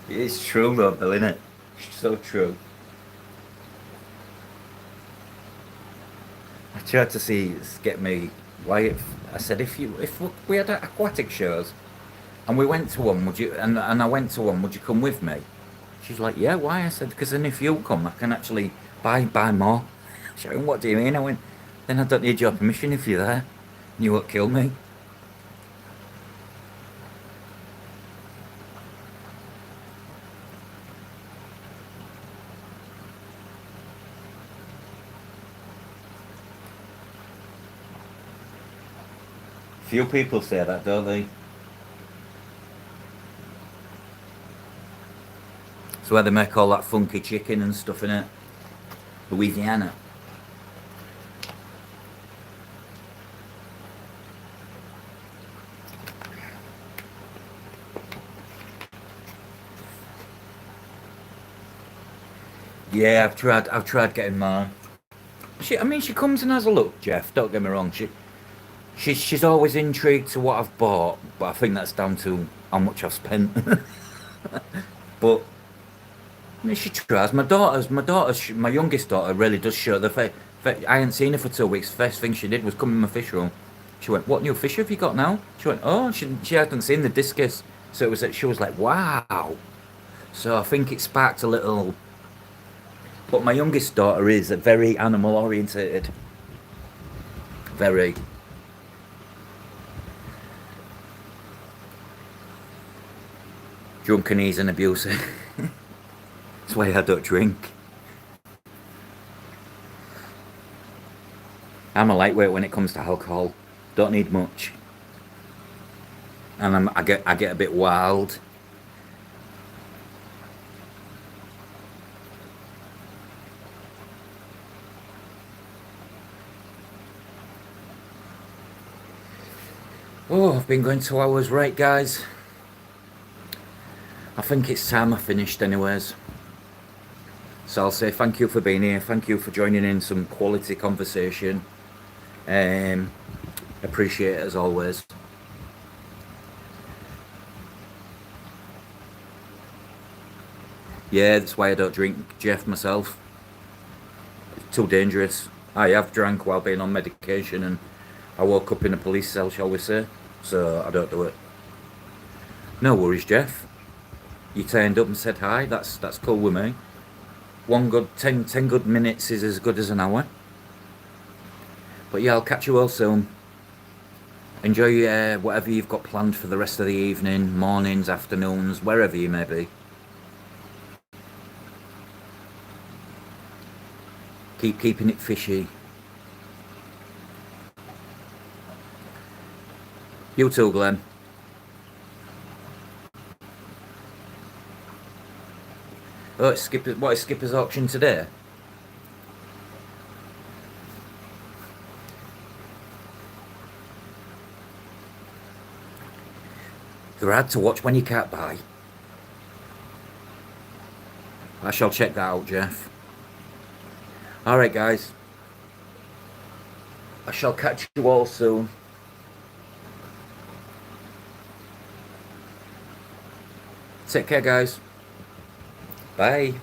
It's true though, Bill, isn't it? It's so true. I tried to get me Wyatt. I said if we had aquatic shows and we went to one, would you? And I went to one, would you come with me? She's like, yeah, why? I said, because then if you come, I can actually buy more. She went, what do you mean? I went, then I don't need your permission if you're there. You won't kill me. Few people say that, don't they? It's where they make all that funky chicken and stuff in it. Louisiana. Yeah, I've tried getting mine. She comes and has a look, Jeff. Don't get me wrong. She's always intrigued to what I've bought, but I think that's down to how much I've spent. But she tries. My youngest daughter really does show the face. I hadn't seen her for 2 weeks. First thing she did was come in my fish room. She went, "What new fish have you got now?" She went, "Oh, she hadn't seen the discus." So she was like, "Wow." So I think it sparked a little. But my youngest daughter is a very animal orientated. Very. Drunken, he's an abuser. That's why I don't drink. I'm a lightweight when it comes to alcohol. Don't need much. And I get a bit wild. Oh, I've been going 2 hours, right, guys? I think it's time I finished anyways. So I'll say thank you for being here. Thank you for joining in some quality conversation. Appreciate it as always. Yeah, that's why I don't drink, Jeff, myself. It's too dangerous. I have drank while being on medication and I woke up in a police cell, shall we say. So I don't do it. No worries, Jeff. You turned up and said hi. That's cool with me. One good 10 good minutes is as good as an hour. But yeah, I'll catch you all soon. Enjoy whatever you've got planned for the rest of the evening, mornings, afternoons, wherever you may be. Keep keeping it fishy. You too, Glenn. Oh, it's Skipper. What is Skipper's auction today? They're hard to watch when you can't buy. I shall check that out, Jeff. All right, guys. I shall catch you all soon. Take care, guys. Bye.